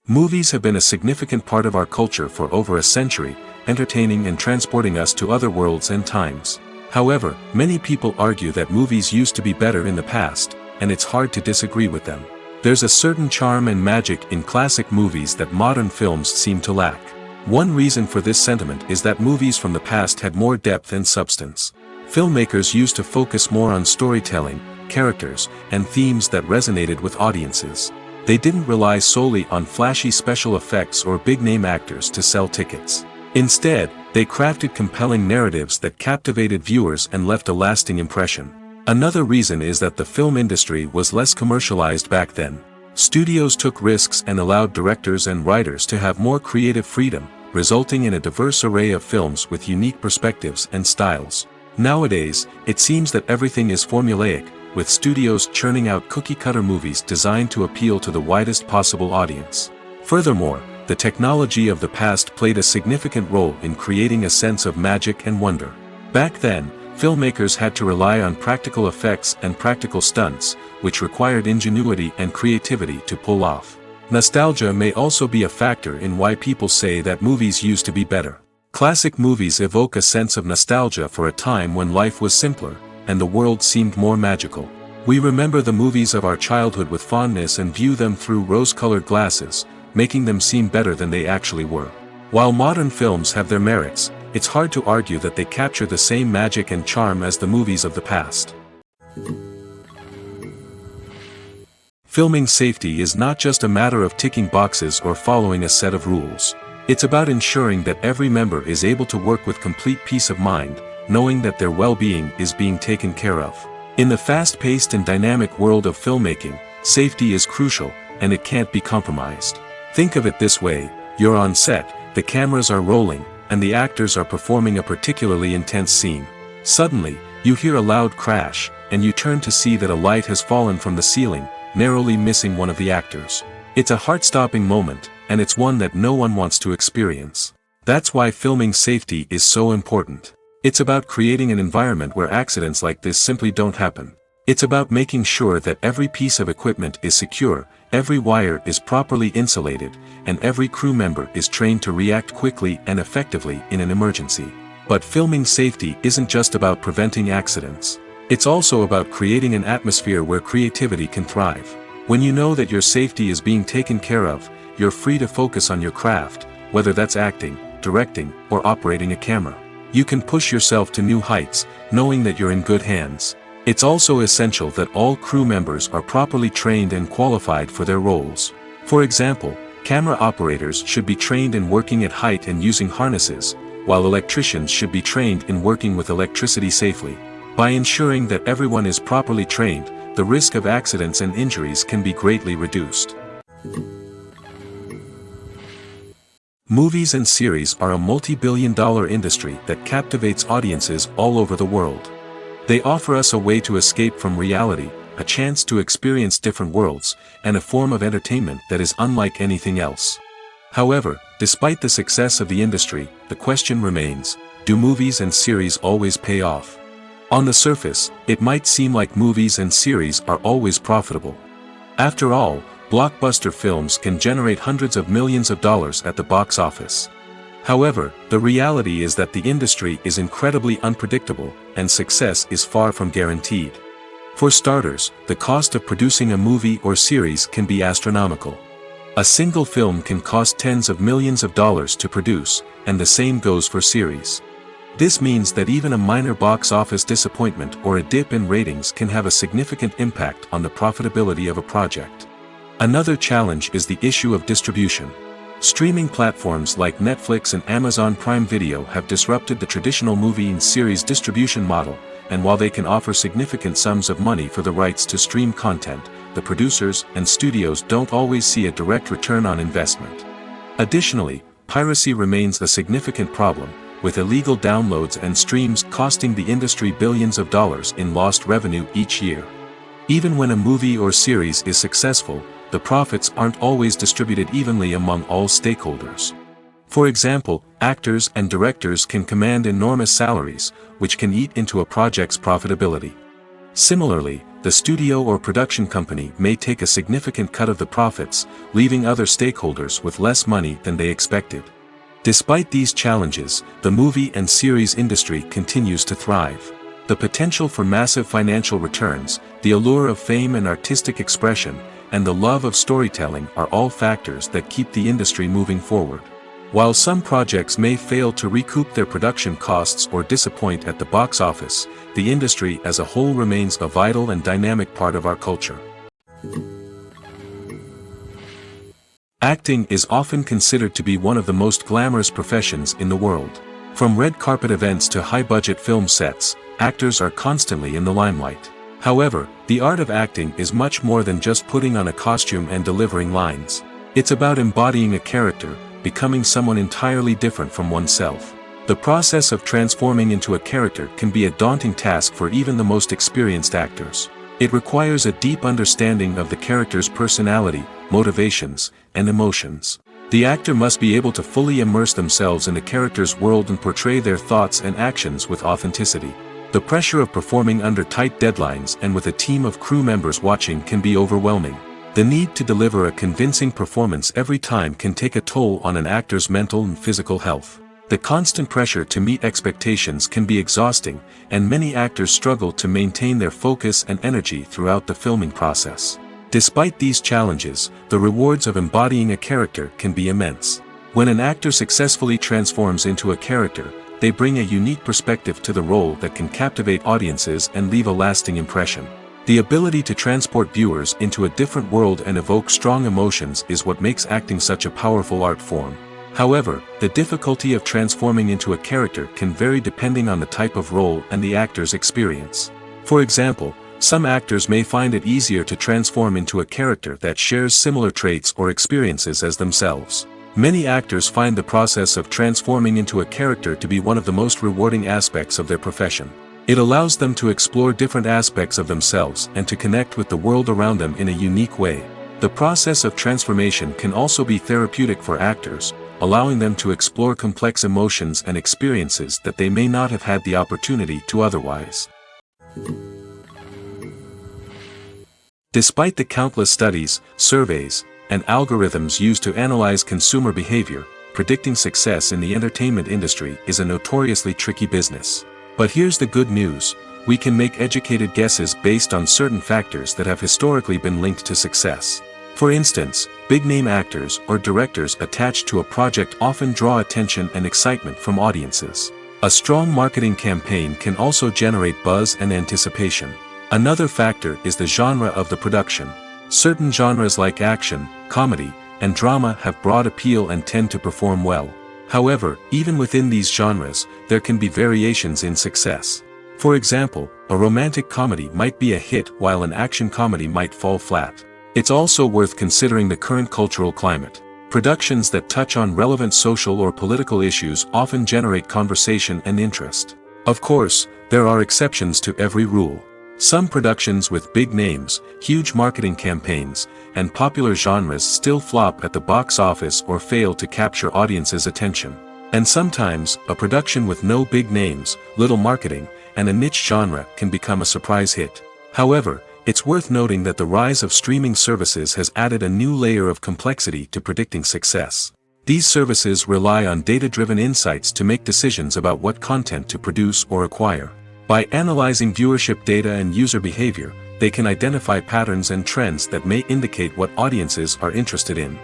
Movies have been a significant part of our culture for over a century, entertaining and transporting us to other worlds and times. However, many people argue that movies used to be better in the past, and it's hard to disagree with them. There's a certain charm and magic in classic movies that modern films seem to lack. One reason for this sentiment is that movies from the past had more depth and substance. Filmmakers used to focus more on storytelling, characters, and themes that resonated with audiences. They didn't rely solely on flashy special effects or big-name actors to sell tickets. Instead, they crafted compelling narratives that captivated viewers and left a lasting impression. Another reason is that the film industry was less commercialized back then. Studios took risks and allowed directors and writers to have more creative freedom, resulting in a diverse array of films with unique perspectives and styles. Nowadays, it seems that everything is formulaic, with studios churning out cookie-cutter movies designed to appeal to the widest possible audience. Furthermore, the technology of the past played a significant role in creating a sense of magic and wonder. Back then, filmmakers had to rely on practical effects and practical stunts, which required ingenuity and creativity to pull off. Nostalgia may also be a factor in why people say that movies used to be better. Classic movies evoke a sense of nostalgia for a time when life was simpler, and the world seemed more magical. We remember the movies of our childhood with fondness and view them through rose-colored glasses, making them seem better than they actually were. While modern films have their merits, it's hard to argue that they capture the same magic and charm as the movies of the past. Filming safety is not just a matter of ticking boxes or following a set of rules. It's about ensuring that every member is able to work with complete peace of mind, knowing that their well-being is being taken care of. In the fast-paced and dynamic world of filmmaking, safety is crucial, and it can't be compromised. Think of it this way: you're on set, the cameras are rolling, and the actors are performing a particularly intense scene. Suddenly, you hear a loud crash, and you turn to see that a light has fallen from the ceiling, narrowly missing one of the actors. It's a heart-stopping moment, and it's one that no one wants to experience. That's why filming safety is so important. It's about creating an environment where accidents like this simply don't happen. It's about making sure that every piece of equipment is secure, every wire is properly insulated, and every crew member is trained to react quickly and effectively in an emergency. But filming safety isn't just about preventing accidents. It's also about creating an atmosphere where creativity can thrive. When you know that your safety is being taken care of, you're free to focus on your craft, whether that's acting, directing, or operating a camera. You can push yourself to new heights, knowing that you're in good hands. It's also essential that all crew members are properly trained and qualified for their roles. For example, camera operators should be trained in working at height and using harnesses, while electricians should be trained in working with electricity safely. By ensuring that everyone is properly trained, the risk of accidents and injuries can be greatly reduced. Movies and series are a multi-billion-dollar industry that captivates audiences all over the world. They offer us a way to escape from reality, a chance to experience different worlds, and a form of entertainment that is unlike anything else. However, despite the success of the industry, the question remains, do movies and series always pay off? On the surface, it might seem like movies and series are always profitable. After all, blockbuster films can generate hundreds of millions of dollars at the box office. However, the reality is that the industry is incredibly unpredictable, and success is far from guaranteed. For starters, the cost of producing a movie or series can be astronomical. A single film can cost tens of millions of dollars to produce, and the same goes for series. This means that even a minor box office disappointment or a dip in ratings can have a significant impact on the profitability of a project. Another challenge is the issue of distribution. Streaming platforms like Netflix and Amazon Prime Video have disrupted the traditional movie and series distribution model, and while they can offer significant sums of money for the rights to stream content, the producers and studios don't always see a direct return on investment. Additionally, piracy remains a significant problem, with illegal downloads and streams costing the industry billions of dollars in lost revenue each year. Even when a movie or series is successful, the profits aren't always distributed evenly among all stakeholders. For example, actors and directors can command enormous salaries, which can eat into a project's profitability. Similarly, the studio or production company may take a significant cut of the profits, leaving other stakeholders with less money than they expected. Despite these challenges, the movie and series industry continues to thrive. The potential for massive financial returns, the allure of fame and artistic expression, and the love of storytelling are all factors that keep the industry moving forward. While some projects may fail to recoup their production costs or disappoint at the box office, the industry as a whole remains a vital and dynamic part of our culture. Acting is often considered to be one of the most glamorous professions in the world. From red carpet events to high-budget film sets, actors are constantly in the limelight. However, the art of acting is much more than just putting on a costume and delivering lines. It's about embodying a character, becoming someone entirely different from oneself. The process of transforming into a character can be a daunting task for even the most experienced actors. It requires a deep understanding of the character's personality, motivations, and emotions. The actor must be able to fully immerse themselves in the character's world and portray their thoughts and actions with authenticity. The pressure of performing under tight deadlines and with a team of crew members watching can be overwhelming. The need to deliver a convincing performance every time can take a toll on an actor's mental and physical health. The constant pressure to meet expectations can be exhausting, and many actors struggle to maintain their focus and energy throughout the filming process. Despite these challenges, the rewards of embodying a character can be immense. When an actor successfully transforms into a character, they bring a unique perspective to the role that can captivate audiences and leave a lasting impression. The ability to transport viewers into a different world and evoke strong emotions is what makes acting such a powerful art form. However, the difficulty of transforming into a character can vary depending on the type of role and the actor's experience. For example, some actors may find it easier to transform into a character that shares similar traits or experiences as themselves. Many actors find the process of transforming into a character to be one of the most rewarding aspects of their profession. It allows them to explore different aspects of themselves and to connect with the world around them in a unique way. The process of transformation can also be therapeutic for actors, allowing them to explore complex emotions and experiences that they may not have had the opportunity to otherwise. Despite the countless studies, surveys, and algorithms used to analyze consumer behavior, predicting success in the entertainment industry is a notoriously tricky business. But here's the good news: we can make educated guesses based on certain factors that have historically been linked to success. For instance, big-name actors or directors attached to a project often draw attention and excitement from audiences. A strong marketing campaign can also generate buzz and anticipation. Another factor is the genre of the production. Certain genres like action, comedy, and drama have broad appeal and tend to perform well. However, even within these genres, there can be variations in success. For example, a romantic comedy might be a hit while an action comedy might fall flat. It's also worth considering the current cultural climate. Productions that touch on relevant social or political issues often generate conversation and interest. Of course, there are exceptions to every rule. Some productions with big names, huge marketing campaigns, and popular genres still flop at the box office or fail to capture audiences' attention. And sometimes, a production with no big names, little marketing, and a niche genre can become a surprise hit. However, it's worth noting that the rise of streaming services has added a new layer of complexity to predicting success. These services rely on data-driven insights to make decisions about what content to produce or acquire. By analyzing viewership data and user behavior, they can identify patterns and trends that may indicate what audiences are interested in.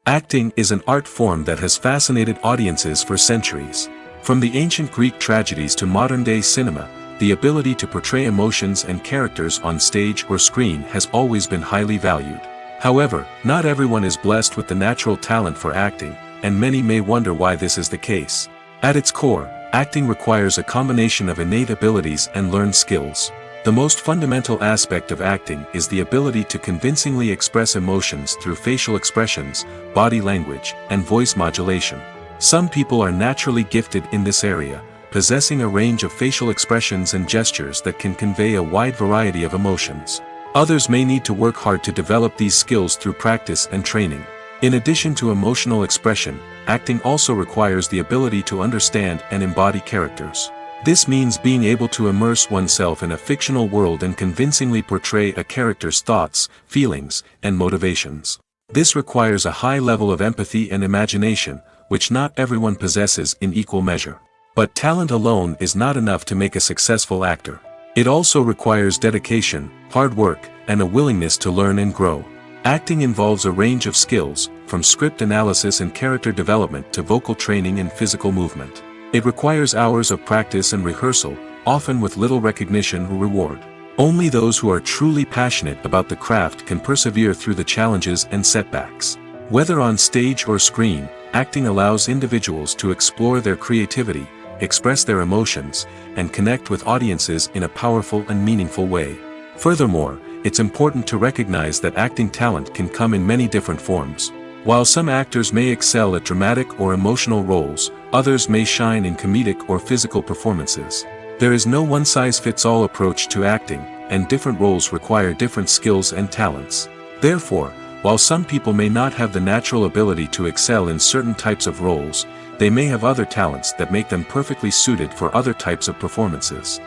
Acting is an art form that has fascinated audiences for centuries. From the ancient Greek tragedies to modern-day cinema, the ability to portray emotions and characters on stage or screen has always been highly valued. However, not everyone is blessed with the natural talent for acting, and many may wonder why this is the case. At its core, acting requires a combination of innate abilities and learned skills. The most fundamental aspect of acting is the ability to convincingly express emotions through facial expressions, body language, and voice modulation. Some people are naturally gifted in this area, possessing a range of facial expressions and gestures that can convey a wide variety of emotions. Others may need to work hard to develop these skills through practice and training. In addition to emotional expression, acting also requires the ability to understand and embody characters. This means being able to immerse oneself in a fictional world and convincingly portray a character's thoughts, feelings, and motivations. This requires a high level of empathy and imagination, which not everyone possesses in equal measure. But talent alone is not enough to make a successful actor. It also requires dedication, hard work, and a willingness to learn and grow. Acting involves a range of skills, from script analysis and character development to vocal training and physical movement. It requires hours of practice and rehearsal, often with little recognition or reward. Only those who are truly passionate about the craft can persevere through the challenges and setbacks. Whether on stage or screen, acting allows individuals to explore their creativity, express their emotions, and connect with audiences in a powerful and meaningful way. Furthermore, it's important to recognize that acting talent can come in many different forms. While some actors may excel at dramatic or emotional roles, others may shine in comedic or physical performances. There is no one-size-fits-all approach to acting, and different roles require different skills and talents. Therefore, while some people may not have the natural ability to excel in certain types of roles, they may have other talents that make them perfectly suited for other types of performances.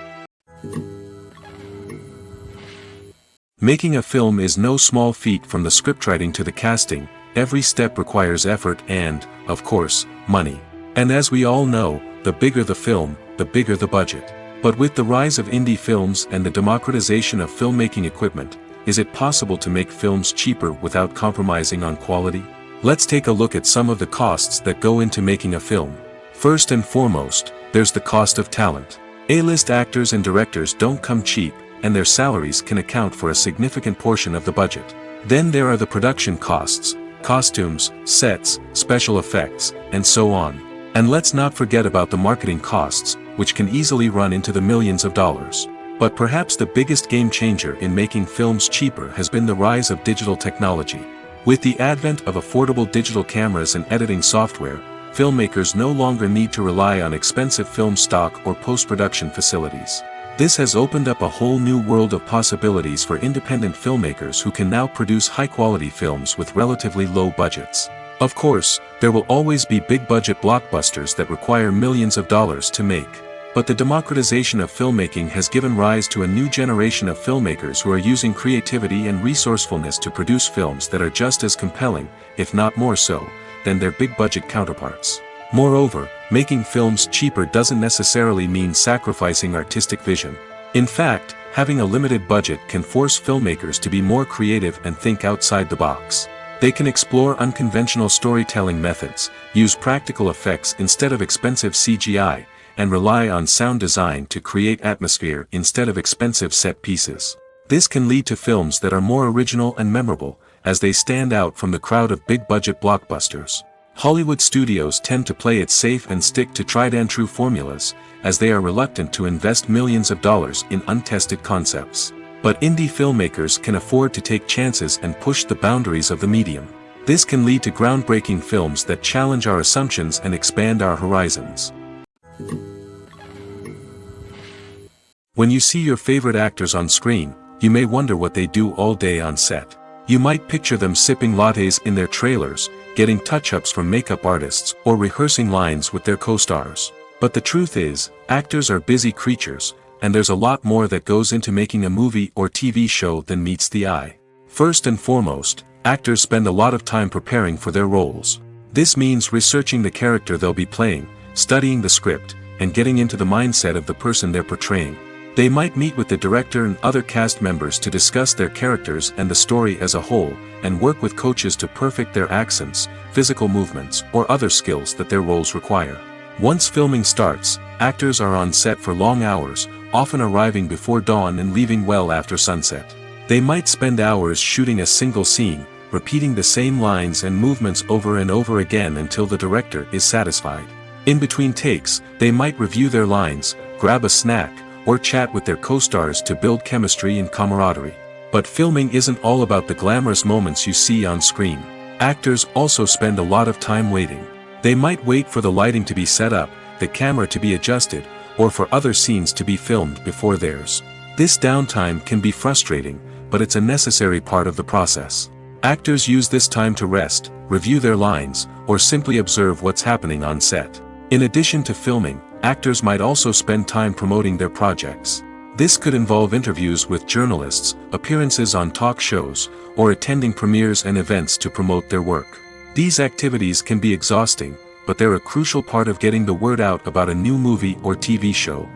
Making a film is no small feat. From the scriptwriting to the casting, every step requires effort and, of course, money. And as we all know, the bigger the film, the bigger the budget. But with the rise of indie films and the democratization of filmmaking equipment, is it possible to make films cheaper without compromising on quality? Let's take a look at some of the costs that go into making a film. First and foremost, there's the cost of talent. A-list actors and directors don't come cheap, and their salaries can account for a significant portion of the budget. Then there are the production costs, costumes, sets, special effects, and so on. And let's not forget about the marketing costs, which can easily run into the millions of dollars. But perhaps the biggest game changer in making films cheaper has been the rise of digital technology. With the advent of affordable digital cameras and editing software, filmmakers no longer need to rely on expensive film stock or post-production facilities. This has opened up a whole new world of possibilities for independent filmmakers who can now produce high-quality films with relatively low budgets. Of course, there will always be big-budget blockbusters that require millions of dollars to make. But the democratization of filmmaking has given rise to a new generation of filmmakers who are using creativity and resourcefulness to produce films that are just as compelling, if not more so, than their big-budget counterparts. Moreover, making films cheaper doesn't necessarily mean sacrificing artistic vision. In fact, having a limited budget can force filmmakers to be more creative and think outside the box. They can explore unconventional storytelling methods, use practical effects instead of expensive CGI, and rely on sound design to create atmosphere instead of expensive set pieces. This can lead to films that are more original and memorable, as they stand out from the crowd of big-budget blockbusters. Hollywood studios tend to play it safe and stick to tried-and-true formulas, as they are reluctant to invest millions of dollars in untested concepts. But indie filmmakers can afford to take chances and push the boundaries of the medium. This can lead to groundbreaking films that challenge our assumptions and expand our horizons. When you see your favorite actors on screen, you may wonder what they do all day on set. You might picture them sipping lattes in their trailers, getting touch-ups from makeup artists, or rehearsing lines with their co-stars. But the truth is, actors are busy creatures, and there's a lot more that goes into making a movie or TV show than meets the eye. First and foremost, actors spend a lot of time preparing for their roles. This means researching the character they'll be playing, studying the script, and getting into the mindset of the person they're portraying. They might meet with the director and other cast members to discuss their characters and the story as a whole, and work with coaches to perfect their accents, physical movements, or other skills that their roles require. Once filming starts, actors are on set for long hours, often arriving before dawn and leaving well after sunset. They might spend hours shooting a single scene, repeating the same lines and movements over and over again until the director is satisfied. In between takes, they might review their lines, grab a snack, or chat with their co-stars to build chemistry and camaraderie. But filming isn't all about the glamorous moments you see on screen. Actors also spend a lot of time waiting. They might wait for the lighting to be set up, the camera to be adjusted, or for other scenes to be filmed before theirs. This downtime can be frustrating, but it's a necessary part of the process. Actors use this time to rest, review their lines, or simply observe what's happening on set. In addition to filming, actors might also spend time promoting their projects. This could involve interviews with journalists, appearances on talk shows, or attending premieres and events to promote their work. These activities can be exhausting, but they're a crucial part of getting the word out about a new movie or TV show.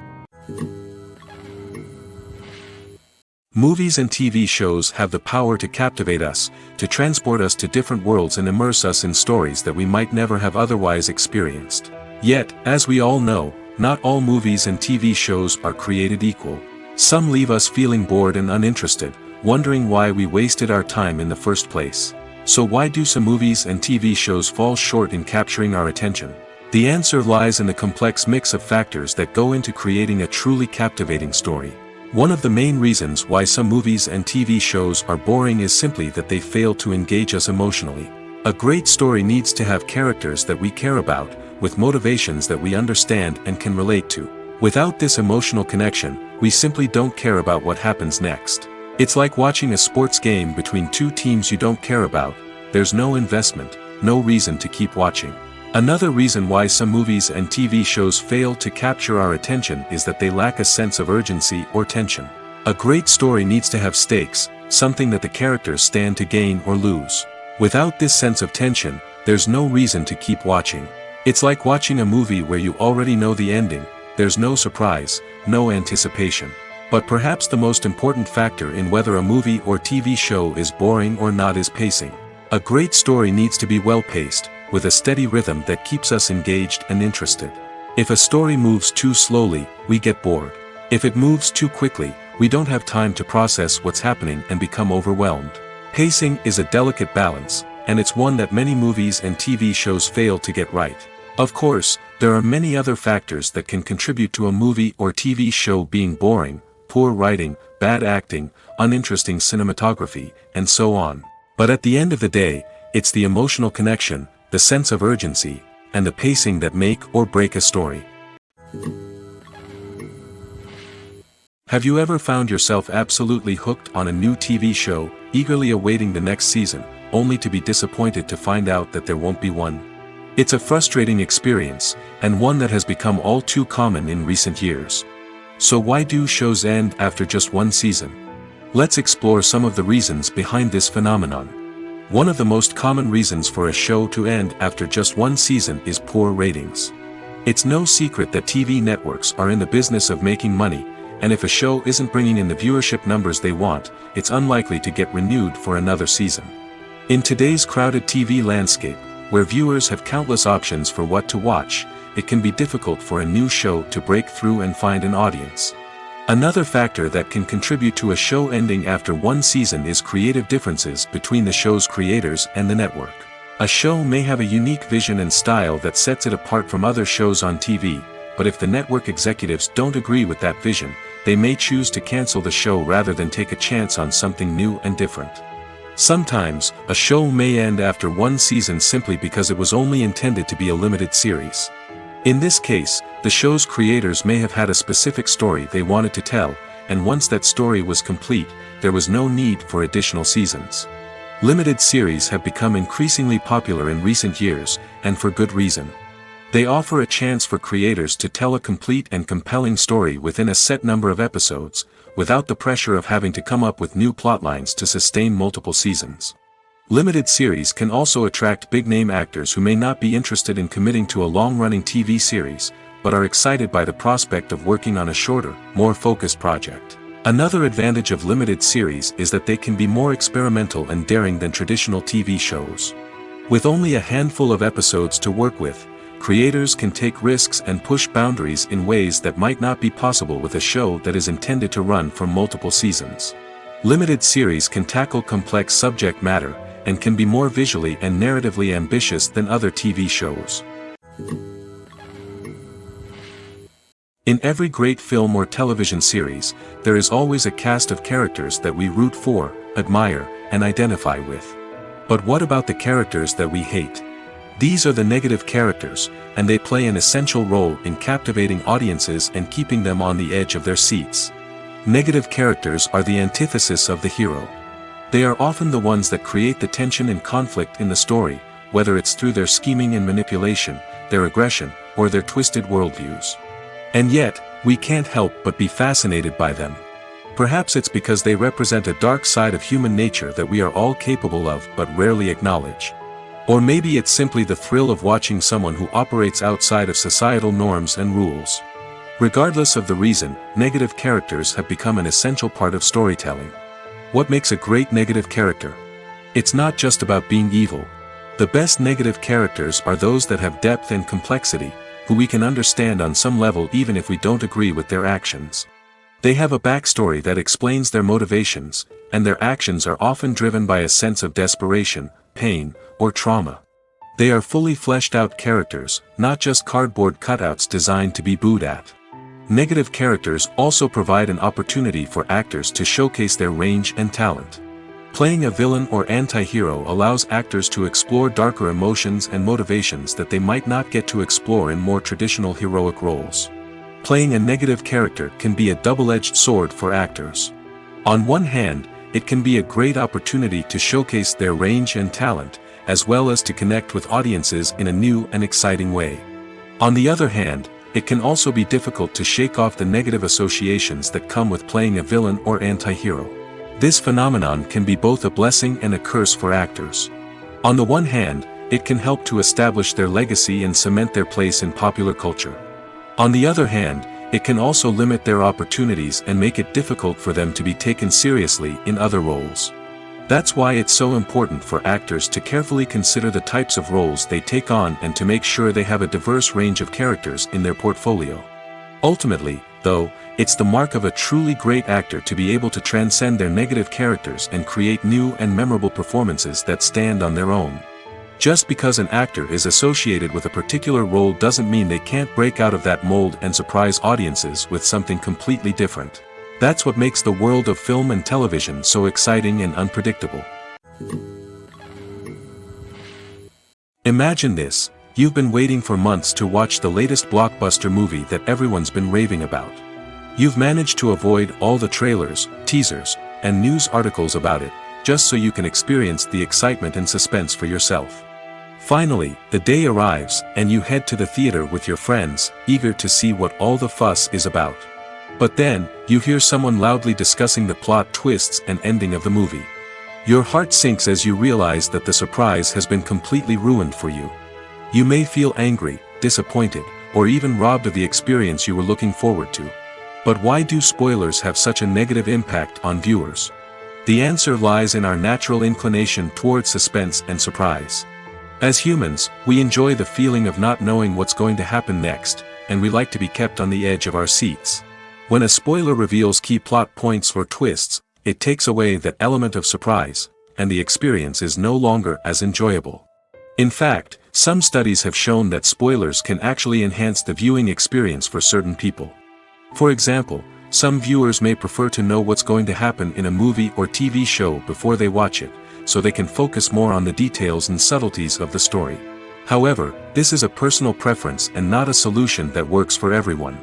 Movies and TV shows have the power to captivate us, to transport us to different worlds and immerse us in stories that we might never have otherwise experienced. Yet, as we all know, not all movies and TV shows are created equal. Some leave us feeling bored and uninterested, wondering why we wasted our time in the first place. So why do some movies and TV shows fall short in capturing our attention? The answer lies in the complex mix of factors that go into creating a truly captivating story. One of the main reasons why some movies and TV shows are boring is simply that they fail to engage us emotionally. A great story needs to have characters that we care about, with motivations that we understand and can relate to. Without this emotional connection, we simply don't care about what happens next. It's like watching a sports game between two teams you don't care about. There's no investment, no reason to keep watching. Another reason why some movies and TV shows fail to capture our attention is that they lack a sense of urgency or tension. A great story needs to have stakes, something that the characters stand to gain or lose. Without this sense of tension, there's no reason to keep watching. It's like watching a movie where you already know the ending. There's no surprise, no anticipation. But perhaps the most important factor in whether a movie or TV show is boring or not is pacing. A great story needs to be well-paced, with a steady rhythm that keeps us engaged and interested. If a story moves too slowly, we get bored. If it moves too quickly, we don't have time to process what's happening and become overwhelmed. Pacing is a delicate balance, and it's one that many movies and TV shows fail to get right. Of course, there are many other factors that can contribute to a movie or TV show being boring: poor writing, bad acting, uninteresting cinematography, and so on. But at the end of the day, it's the emotional connection, the sense of urgency, and the pacing that make or break a story. Have you ever found yourself absolutely hooked on a new TV show, eagerly awaiting the next season, only to be disappointed to find out that there won't be one? It's a frustrating experience, and one that has become all too common in recent years. So why do shows end after just one season? Let's explore some of the reasons behind this phenomenon. One of the most common reasons for a show to end after just one season is poor ratings. It's no secret that TV networks are in the business of making money, and if a show isn't bringing in the viewership numbers they want, it's unlikely to get renewed for another season. In today's crowded TV landscape, where viewers have countless options for what to watch, it can be difficult for a new show to break through and find an audience. Another factor that can contribute to a show ending after one season is creative differences between the show's creators and the network. A show may have a unique vision and style that sets it apart from other shows on TV, but if the network executives don't agree with that vision, they may choose to cancel the show rather than take a chance on something new and different. Sometimes, a show may end after one season simply because it was only intended to be a limited series. In this case, the show's creators may have had a specific story they wanted to tell, and once that story was complete, there was no need for additional seasons. Limited series have become increasingly popular in recent years, and for good reason. They offer a chance for creators to tell a complete and compelling story within a set number of episodes, without the pressure of having to come up with new plotlines to sustain multiple seasons. Limited series can also attract big-name actors who may not be interested in committing to a long-running TV series, but are excited by the prospect of working on a shorter, more focused project. Another advantage of limited series is that they can be more experimental and daring than traditional TV shows. With only a handful of episodes to work with, creators can take risks and push boundaries in ways that might not be possible with a show that is intended to run for multiple seasons. Limited series can tackle complex subject matter, and can be more visually and narratively ambitious than other TV shows. In every great film or television series, there is always a cast of characters that we root for, admire, and identify with. But what about the characters that we hate? These are the negative characters, and they play an essential role in captivating audiences and keeping them on the edge of their seats. Negative characters are the antithesis of the hero. They are often the ones that create the tension and conflict in the story, whether it's through their scheming and manipulation, their aggression, or their twisted worldviews. And yet, we can't help but be fascinated by them. Perhaps it's because they represent a dark side of human nature that we are all capable of but rarely acknowledge. Or maybe it's simply the thrill of watching someone who operates outside of societal norms and rules. Regardless of the reason, negative characters have become an essential part of storytelling. What makes a great negative character? It's not just about being evil. The best negative characters are those that have depth and complexity, who we can understand on some level even if we don't agree with their actions. They have a backstory that explains their motivations, and their actions are often driven by a sense of desperation, pain, or trauma. They are fully fleshed out characters, not just cardboard cutouts designed to be booed at. Negative characters also provide an opportunity for actors to showcase their range and talent. Playing a villain or anti-hero allows actors to explore darker emotions and motivations that they might not get to explore in more traditional heroic roles. Playing a negative character can be a double-edged sword for actors. On one hand, it can be a great opportunity to showcase their range and talent, as well as to connect with audiences in a new and exciting way. On the other hand, it can also be difficult to shake off the negative associations that come with playing a villain or anti-hero. This phenomenon can be both a blessing and a curse for actors. On the one hand, it can help to establish their legacy and cement their place in popular culture. On the other hand, it can also limit their opportunities and make it difficult for them to be taken seriously in other roles. That's why it's so important for actors to carefully consider the types of roles they take on and to make sure they have a diverse range of characters in their portfolio. Ultimately, though, it's the mark of a truly great actor to be able to transcend their negative characters and create new and memorable performances that stand on their own. Just because an actor is associated with a particular role doesn't mean they can't break out of that mold and surprise audiences with something completely different. That's what makes the world of film and television so exciting and unpredictable. Imagine this: you've been waiting for months to watch the latest blockbuster movie that everyone's been raving about. You've managed to avoid all the trailers, teasers, and news articles about it, just so you can experience the excitement and suspense for yourself. Finally, the day arrives, and you head to the theater with your friends, eager to see what all the fuss is about. But then, you hear someone loudly discussing the plot twists and ending of the movie. Your heart sinks as you realize that the surprise has been completely ruined for you. You may feel angry, disappointed, or even robbed of the experience you were looking forward to. But why do spoilers have such a negative impact on viewers? The answer lies in our natural inclination toward suspense and surprise. As humans, we enjoy the feeling of not knowing what's going to happen next, and we like to be kept on the edge of our seats. When a spoiler reveals key plot points or twists, it takes away that element of surprise, and the experience is no longer as enjoyable. In fact, some studies have shown that spoilers can actually enhance the viewing experience for certain people. For example, some viewers may prefer to know what's going to happen in a movie or TV show before they watch it, so they can focus more on the details and subtleties of the story. However, this is a personal preference and not a solution that works for everyone.